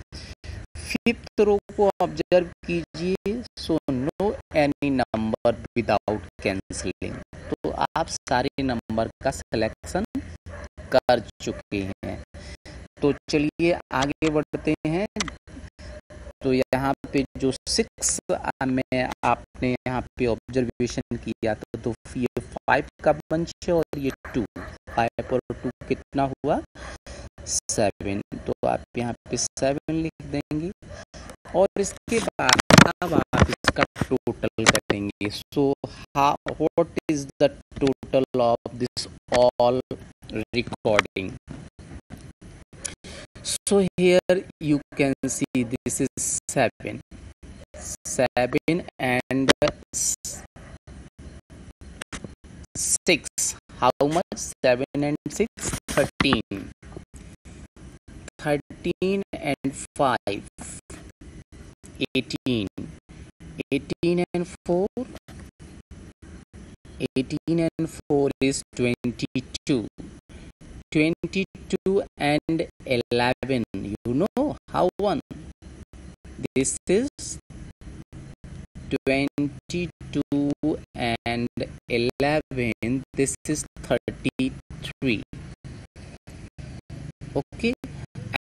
फिफ्थ रो को ऑब्जर्व कीजिए, so no any number without cancelling. तो आप सारे नंबर का सिलेक्शन कर चुके हैं। तो चलिए आगे बढ़ते हैं। तो यहाँ पे जो 6 में आपने यहाँ पे ऑब्जर्वेशन किया था, तो ये 5 का बंच है और ये 2, 5 और 2 कितना हुआ 7। तो आप यहाँ पे 7 लिख देंगे और इसके बाद अब आप इसका टोटल करेंगे। सो what is the total of this all recording? So here you can see this is 7 and 6. How much? 7 and 6, 13. 13 and 5, 18. 18 and 4, 18 and 4 is 22. 22 and 11, you know how one? This is 22 and 11, this is 33. Okay,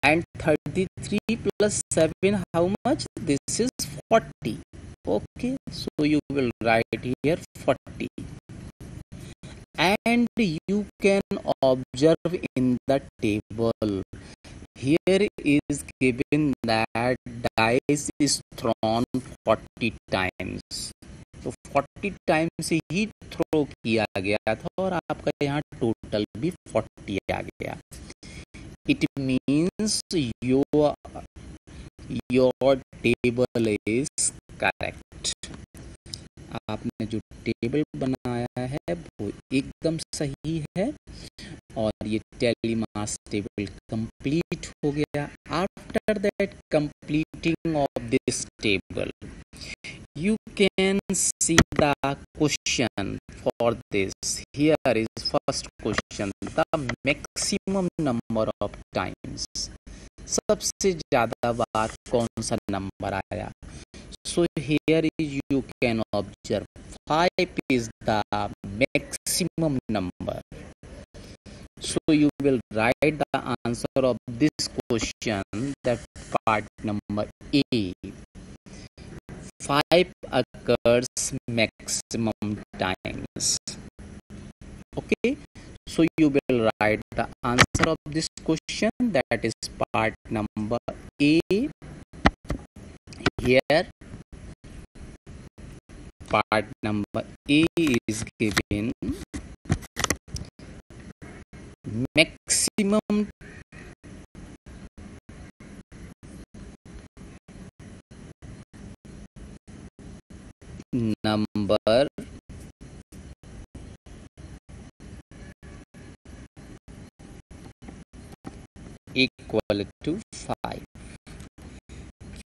and 33 plus 7, how much? This is 40. Okay, so you will write here 40. And you can observe in the table, here is given that dice is thrown 40 times. तो 40 times ही throw किया गया था और आपका यहाँ total भी 40 आ गया। It means your table is correct. आपने जो टेबल बनाया है वो एकदम सही है और ये टेलीमास टेबल कंप्लीट हो गया। After that completing of this table you can see the question for this. Here is first question, the maximum number of times, सबसे ज्यादा बार कौन सा नंबर आया। So here is you can observe 5 is the maximum number. So you will write the answer of this question, that part number A. 5 occurs maximum times. Okay, so you will write the answer of this question, that is part number A. Here part number A is given maximum number equal to 5।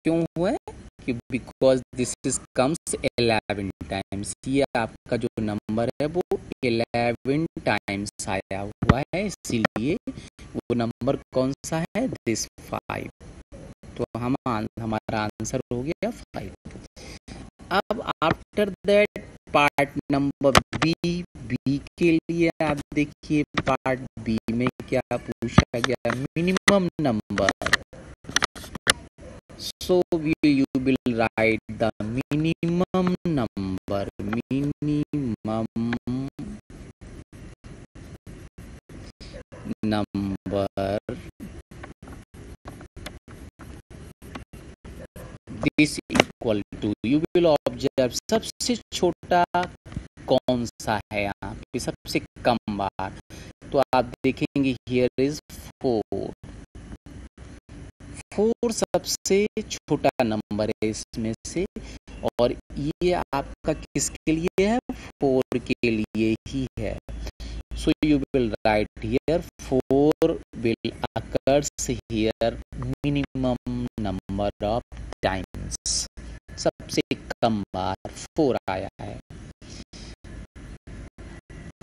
क्यों हुआ है? कि because this is comes 11 times, ये आपका जो number है वो 11 times आया हुआ है, इसीलिए वो नंबर कौन सा है, दिस 5। तो हमारा आंसर हो गया 5। अब after that part number B के लिए आप देखिए पार्ट बी में क्या पूछा गया, minimum number. So you will write the minimum number, this equal to, you will observe सबसे छोटा कौन सा है यहाँ पे, सबसे कम बार, तो आप देखेंगे हियर इज 4। 4 सबसे छोटा नंबर है इसमें से, और ये आपका किसके लिए है, 4 के लिए ही है। So you will write here 4 will occurs here minimum number of times, सबसे कम बार 4 आया है।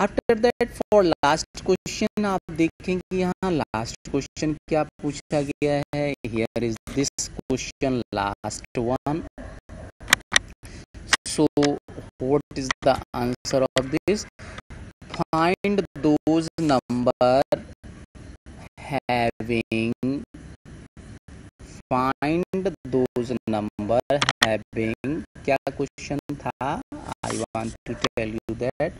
After that for last question आप देखेंगे यहाँ लास्ट क्वेश्चन क्या पूछा गया है। Here is this question last one. So what is the answer of this, find those number having, find those number having, क्या क्वेश्चन था, I want to tell you that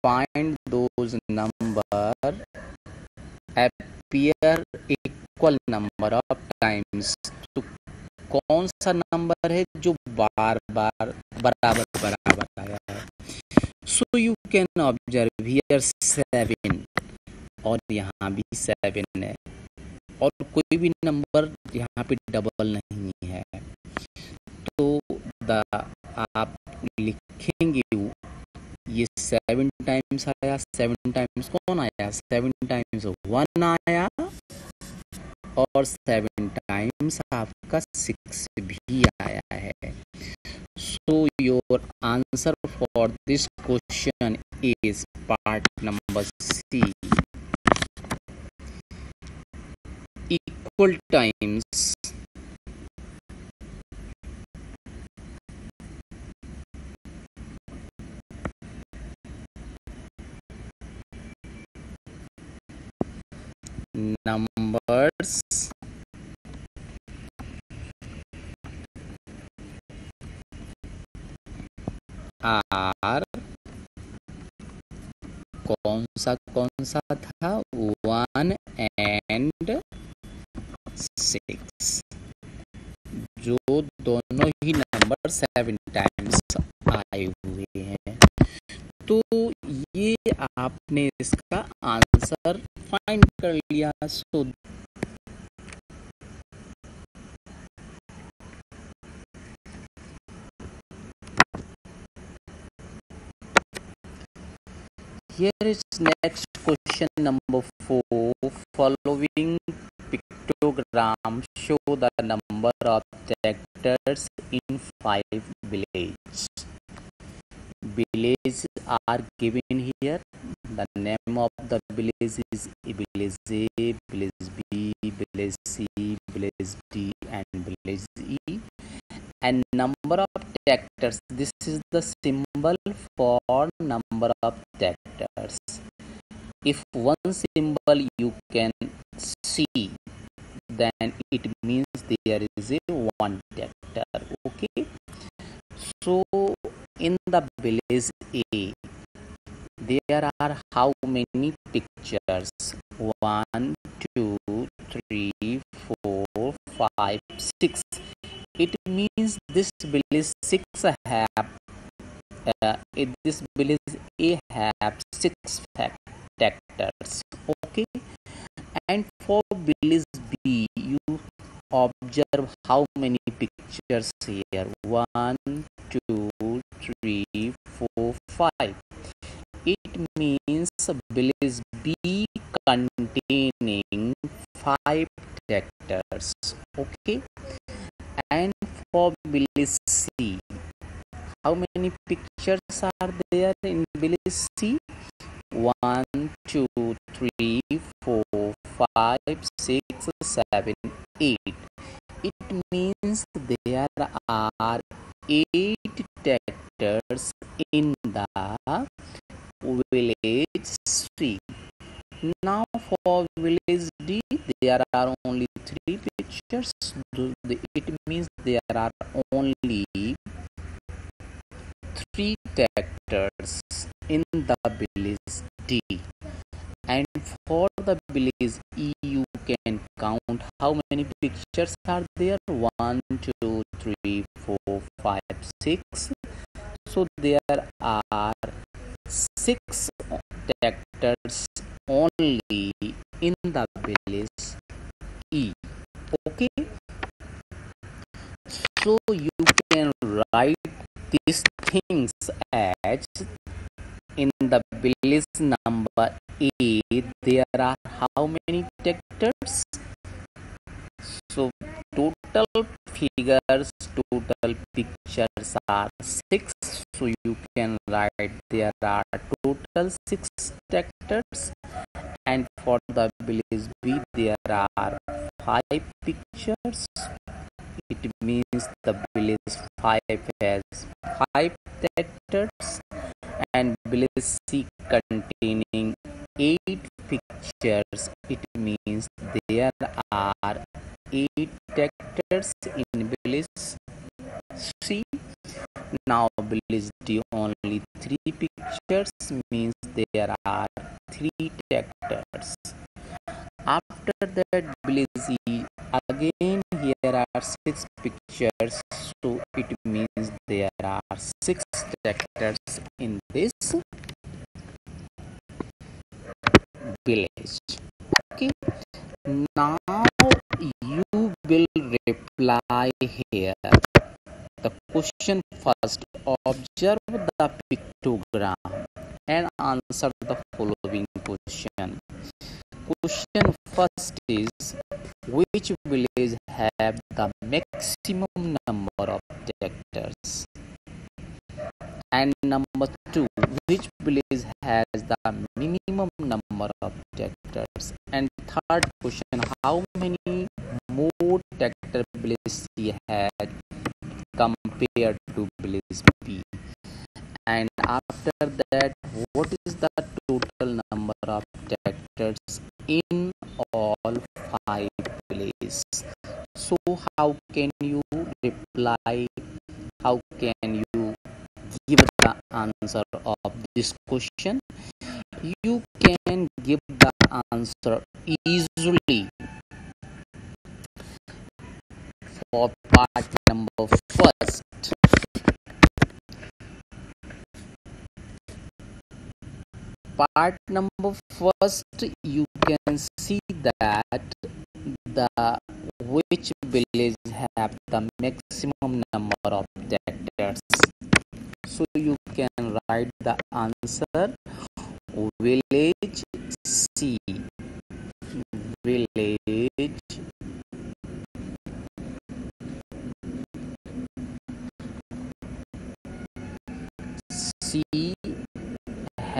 find those number appear equal number of times, तो कौन सा number है जो बार बार बराबर बराबर आया है। So you can observe here 7, और यहाँ भी 7 है, और कोई भी नंबर यहाँ पे डबल नहीं है, तो आप लिखेंगे ये 7 टाइम्स आया, 7 टाइम्स कौन आया, 7 टाइम्स 1 आया, और 7 टाइम्स आपका 6 भी आया है। So your answer for this question is part number C, equal times numbers are, कौन सा था, 1 and 6, जो दोनों ही नंबर 7 टाइम्स आए हुए हैं। तो ये आपने इसका आंसर फाइंड कर लिया। सो here is next question number 4, following pictogram show the number of tractors in 5 villages. Villages are given here. The name of the village is village A, village B, village C, village D, and village E. And number of tractors. This is the symbol for number of tractors. If one symbol you can see, then it means there is a one tractor. Okay. So in the village A, there are how many pictures? 1, 2, 3, 4, 5, 6. It means this village 6 have this village A have 6 tractors. Okay, and for village B, you observe how many pictures here. 1, 2, 3, 4, 5. It means village B containing 5 tractors. Okay, and for village C, how many pictures are there in village C? 1, 2, 3, 4, 5, 6, 7, 8. It means there are 8 tractors in the village C. Now for village D, there are only 3 pictures. It means there are only 3 tractors in the village D. And for the village E, you can count count how many pictures are there. 1, 2, 3, 4, 5, 6. So there are 6 tractors only in the village E. Okay, so you can write these things as in the village number A there are how many tractors. So total figures, total pictures are 6. So you can write there are total 6 tractors, and for the village B there are 5 pictures. It means the village 5 has 5 tractors, and village C containing 8 pictures. It means there are 8 tractors in village C. Now village D only 3 pictures, means there are 3 tractors. After that village E, again here are 6 pictures, so it means there are 6 tractors in this village. Okay, now you will reply here. The question first, observe the pictogram and answer the following question. Question first is, which village have the maximum number of tractors? And number 2, which village has the minimum number of tractors? And third question, how many more tractor village C had compared to village B? And after that, what is the total number of tractors in all 5 villages? So how can you reply? How can you give the answer of this question? You can give the answer easily for part number first. Part number first, you can see that the which village have the maximum number of tractors. So you can write the answer village C. Village C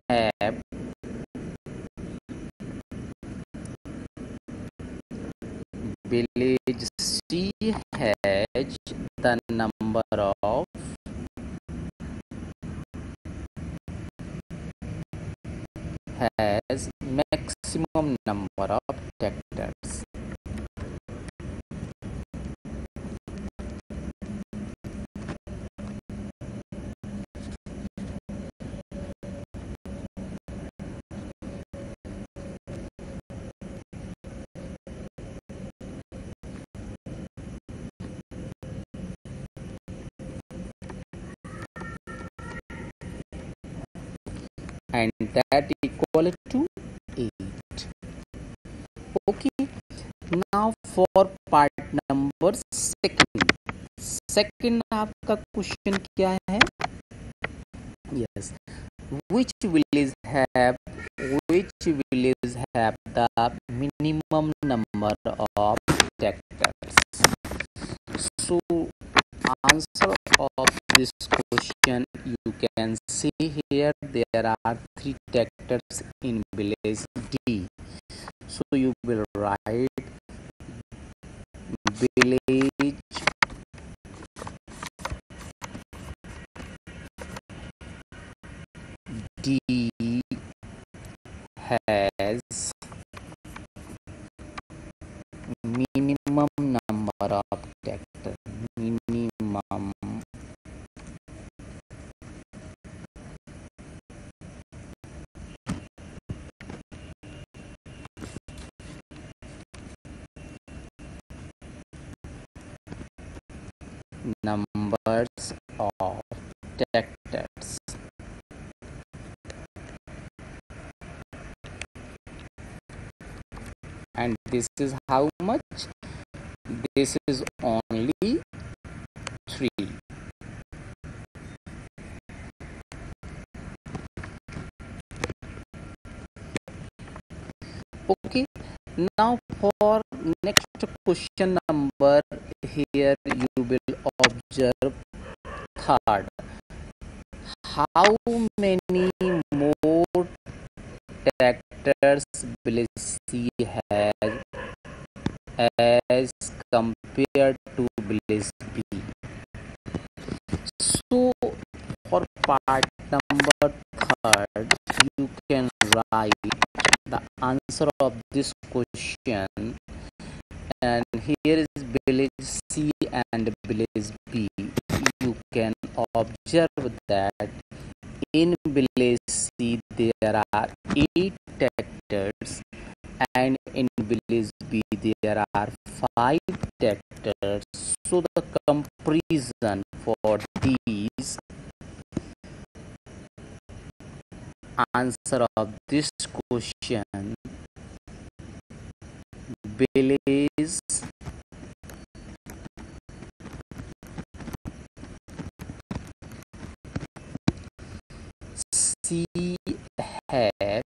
have village C has the number of has maximum number of tractors. And that equal to 8. Okay, now for part number second. Second आपका question क्या है? Yes, which village have the minimum number of tractors? So answer of this question, you can see here there are 3 tractors in village D. So you will write village D has minimum number of tractors. Minimum numbers of tractors. And this is how much? This is only 3. Okay, now for next question number, here you will observe third. How many more tractors will C has as compared to village B? So for part number third, you can write the answer of this question, and here is village C and village B. You can observe that in village C there are 8 tractors, and in village B there are 5 tractors. So the comparison for these answer of this question, village C has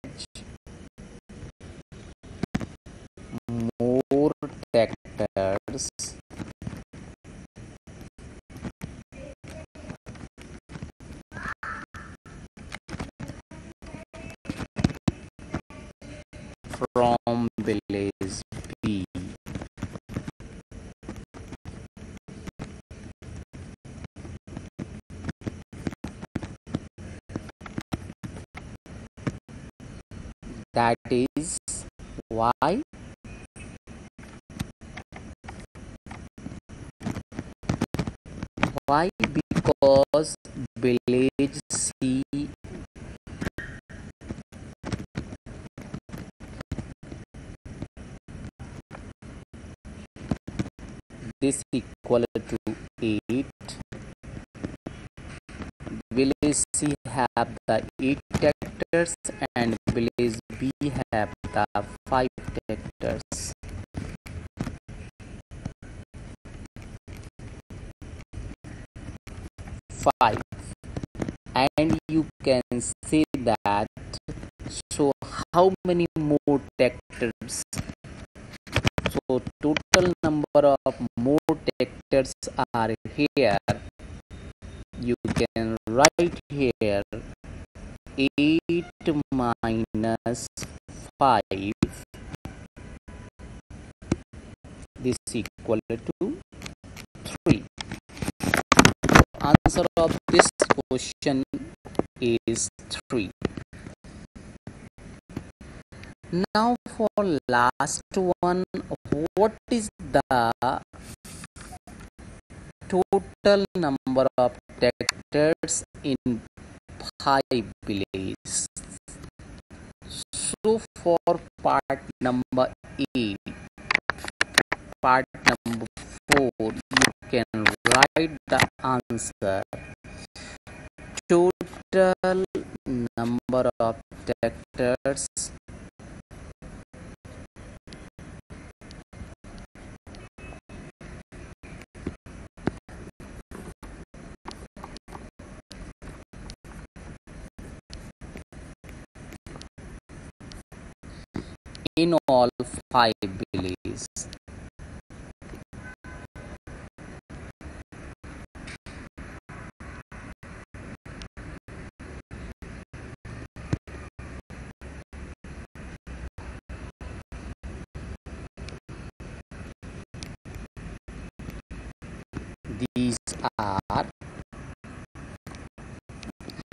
more tractors from village B. That is why because village C this equal to 8. Village C have the 8 tractors and village B have the 5 tractors. Five, and you can say that. So how many more tractors? So total number of more tractors are here. You can write here 8 minus 5. This equal to 3. Answer of this question is 3. Now for last one, what is the total number of tractors in 5 villages? So for part number A, part number 4, you can write the answer. Total number of tractors in all 5 villages. These are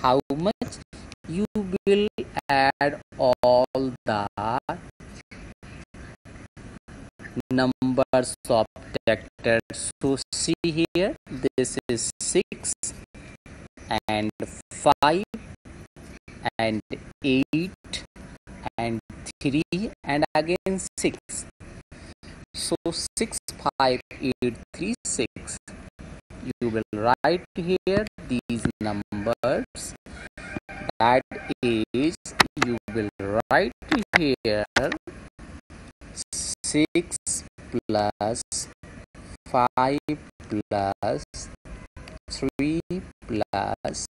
how much? You will add all the numbers of tractors. So see here, this is 6 and 5 and 8 and 3 and again 6. So 6, 5, 8, 3, 6. you will write here these numbers. That is, you will write here 6 plus 5 plus 3 plus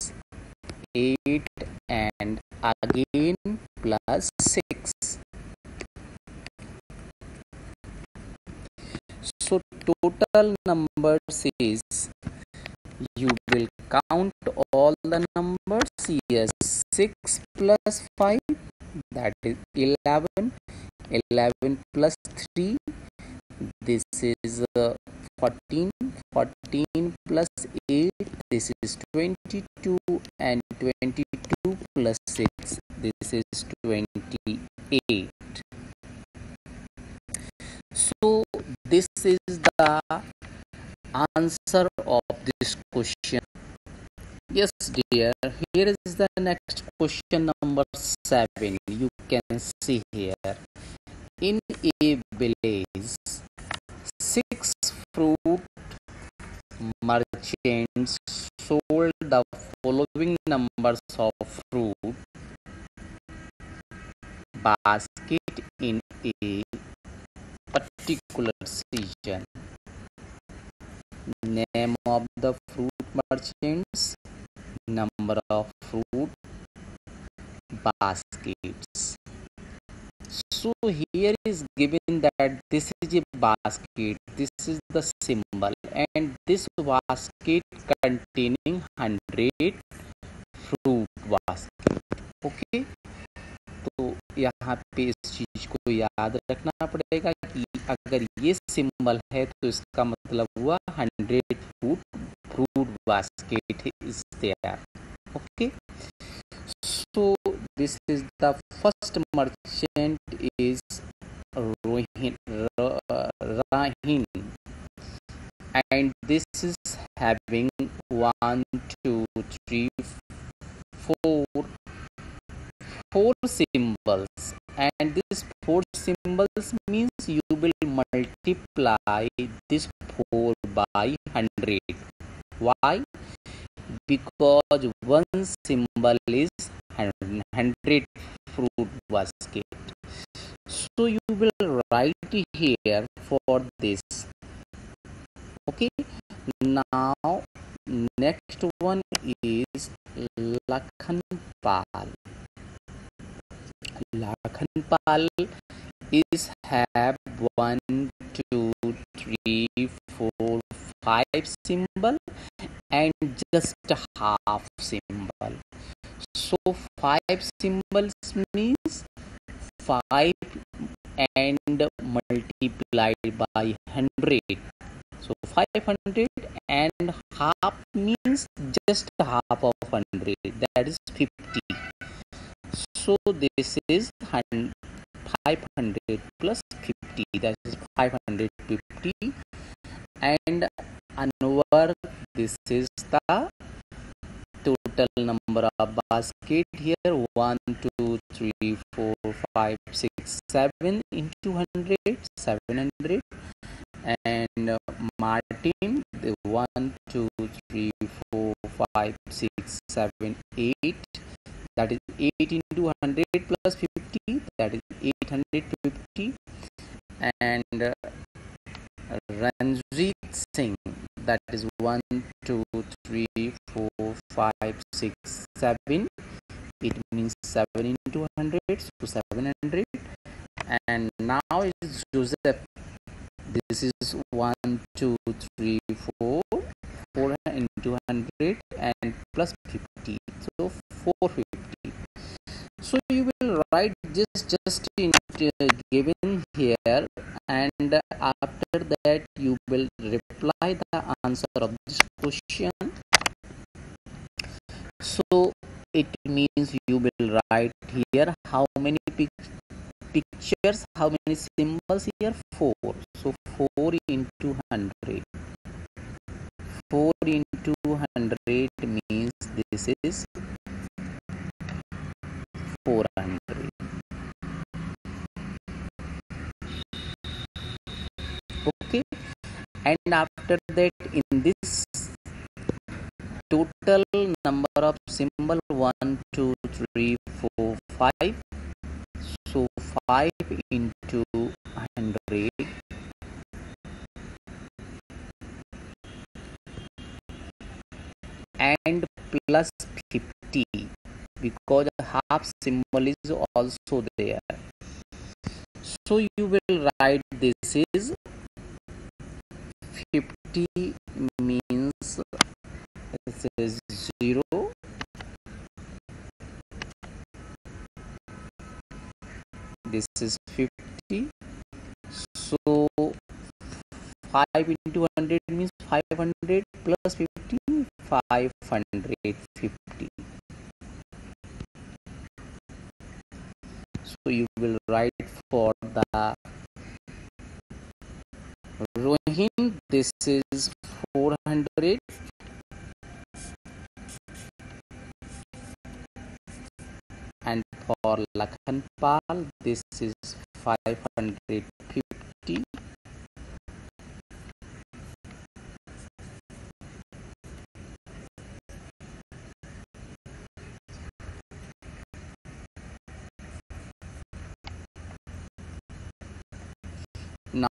8 and again plus 6. So total numbers is, you will count all the numbers. Yes, 6 plus 5, that is 11. 11 plus 3, this is 14. 14 plus 8, this is 22. And 22 plus 6, this is 28. So this is the answer of this question. Yes dear, here is the next question number 7. You can see here, in a village 6 fruit merchants sold the following numbers of fruit basket in a particular season. Name of the fruit merchants, number of fruit baskets. So here is given that this is a basket, this is the symbol, and this basket containing 100 fruit basket. Okay, तो यहाँ पे इस चीज को याद रखना पड़ेगा कि अगर ये सिंबल है तो इसका मतलब हुआ 100 fruit basket is there. Okay, so this is the first merchant is Rahin, and this is having 1, 2, 3, 4 symbols, and this 4 symbols means you will multiply this 4 by 100. Why? Because one symbol is 100 fruit basket. So you will write here for this. Okay, now next one is Lakhanpal. Lakhanpal is have 1, 2, 3, 4, 5 symbol and just half symbol. So 5 symbols means 5 and multiplied by 100. So 500 and half means just half of 100, that is 50. So this is 500 plus 50, that is 550. And Anwar, this is the total number of basket here, 1, 2, 3, 4, 5, 6, 7 into 100, 700. And Martin, the 1, 2, 3, 4, 5, 6, 7, 8, that is 8 into 100 plus 50, that is 850. And Ranjit Singh, that is 1, 2, 3, 4, 5, 6, 7. It means 7 into 100, so 700. And now is Joseph. This is 1, 2, 3, 4, 4 into 100 and plus 50, so 450. So you will write this just in given here, and after that you will reply the answer of this question. So it means you will write here how many pictures, how many symbols here, 4. So 4 into 100. 4 into 100 means this is 400. Okay, and after that in this total number of symbol 1, 2, 3, 4, 5. So 5 into 100 and plus 50, because half symbol is also there. So you will write this is 50 means this is 0, this is 50. So 5 into 100 means 500 plus 50, 550. So you will write for the Rohin, this is 400, and for Lakhanpal this is 550.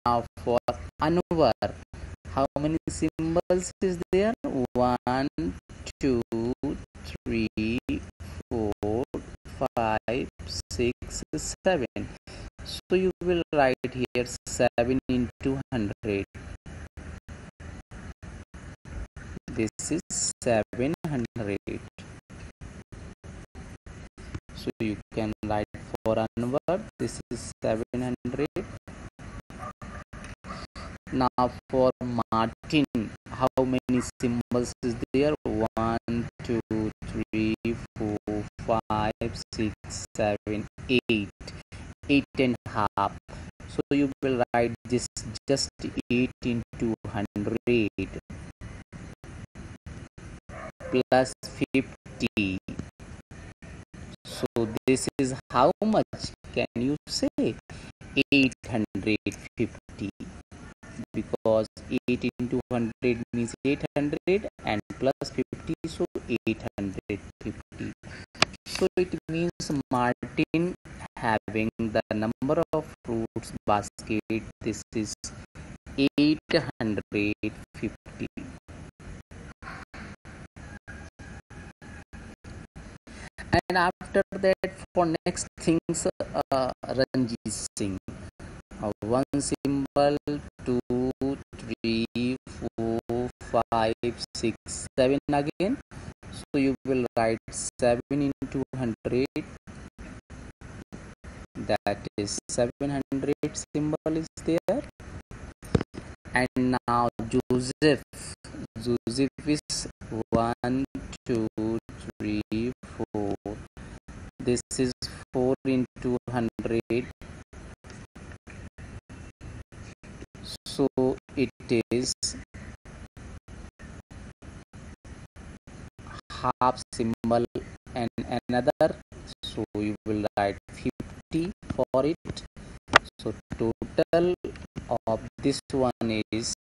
Now for Anwar, how many symbols is there? 1, 2, 3, 4, 5, 6, 7. So you will write here 7 into 100. This is 700. So you can write for Anwar, this is 700. Now for Martin, how many symbols is there? 1, 2, 3, 4, 5, 6, 7, 8. 8 and half. So you will write this just 8 into 100 plus 50. So this is how much? Can you say? 850, because 8 into 100 means 800 and plus 50, so 850. So it means Martin having the number of fruits basket, this is 850. And after that, for next things, Ranjit Singh, one symbol, 2, 3, 4, 5, 6, 7 again. So you will write 7 into 100, that is 700 symbol is there. And now Joseph is 1, 2, 3, 4. This is 4 into 100. So it is half symbol and another. So you will write 50 for it. So total of this one is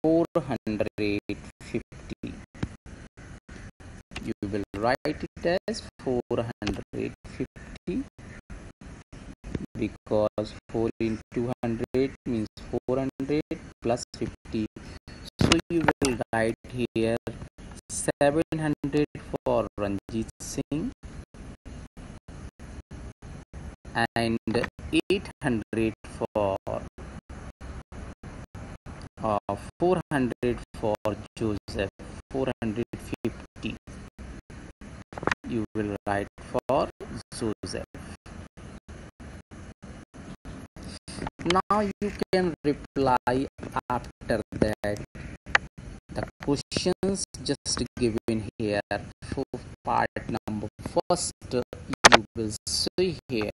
450. You will write it as 450, because 4 into 100 means 400 plus 50. So you will write here 700 for Ranjit Singh and 800 for 400 for Joseph, 450 you will write for Joseph. Now you can reply after that the questions just given here. For part number first, you will see here,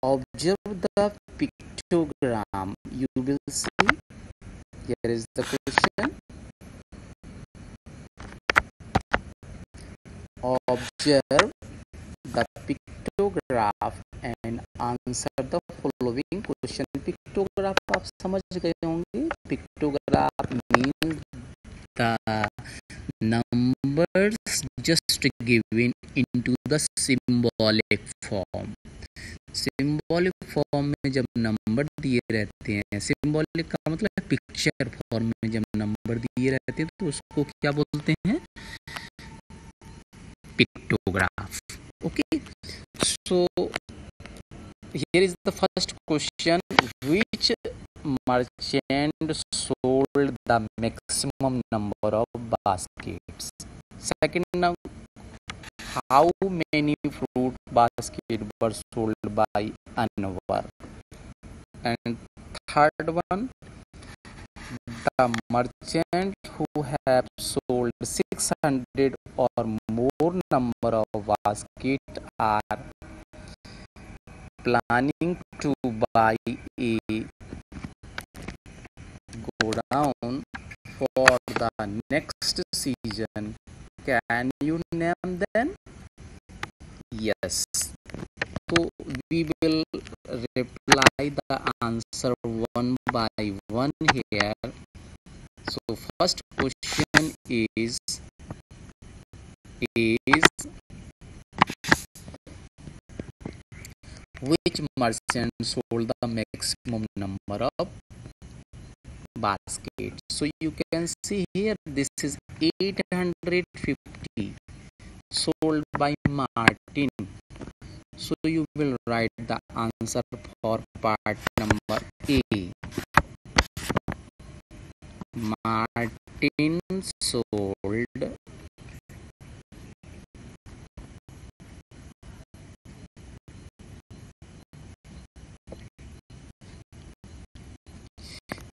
observe the pictogram. You will see, here is the question, observe the pictograph and answer the following question. Pictograph आप समझ गए होंगे, Pictograph means the numbers just given into the symbolic form. Symbolic form में जब number दिए रहते हैं, symbolic का मतलब पिक्चर फॉर्म में जब नंबर दिए रहते हैं तो उसको क्या बोलते हैं? Pictograph. Okay, so here is the first question: which merchant sold the maximum number of baskets? Second, how many fruit baskets were sold by Anwar? And third one, the merchant who have sold 600 or more number of baskets are planning to buy a godown for the next season. Can you name them? Yes. So we will reply the answer one by one here. So first question is which merchant sold the maximum number of baskets? So you can see here this is 850 sold by Martin. So you will write the answer for part number A. Martin sold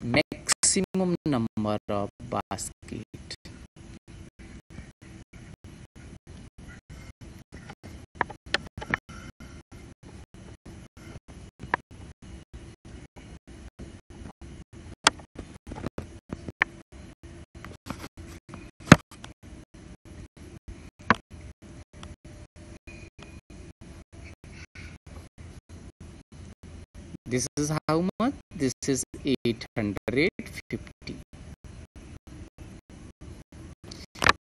maximum number of baskets. This is how much? This is 850.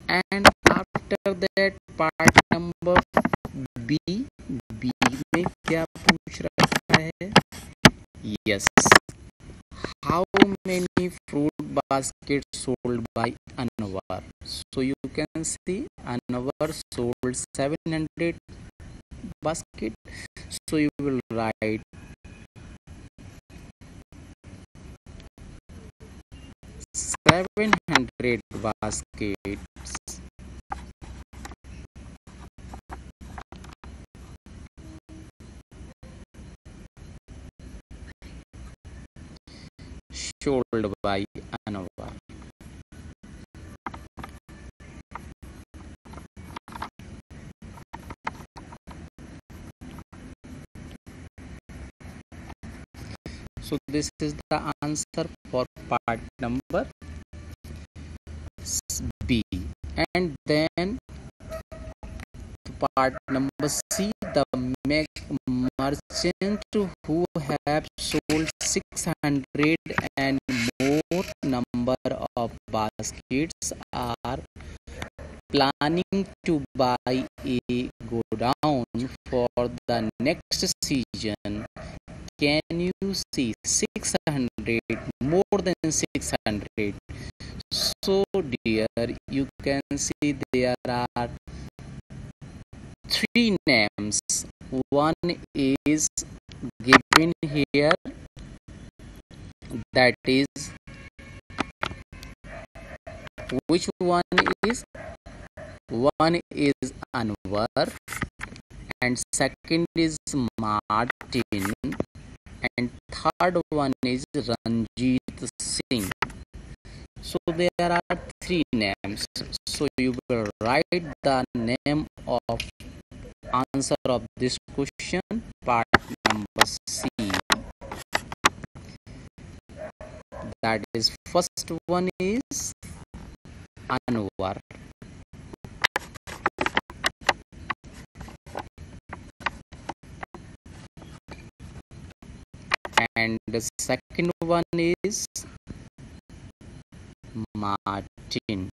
And after that part number B. B में क्या पूछ रहा है? Yes. How many fruit baskets sold by Anwar? So you can see Anwar sold 700 baskets. So you will write 700 baskets sold by Anwar. So this is the answer for part number B. And then part number C, the merchant who have sold 600 and more number of baskets are planning to buy a godown for the next season. Can you see 600 more than 600? So dear, you can see there are three names. One is given here, that is, which one is? One is Anwar and second is Martin and third one is Ranjit Singh. So there are three names. So you will write the name of answer of this question, part number C. That is, first one is Anwar. And the second one is Martin.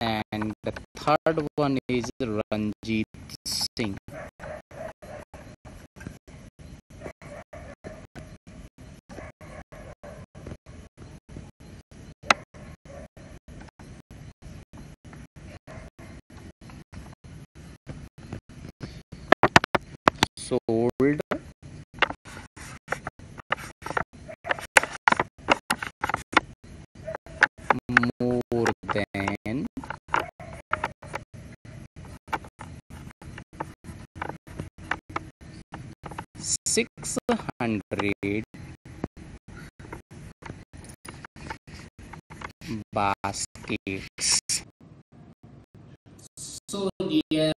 And the third one is Ranjit Singh. Sold more than 600 baskets. So dear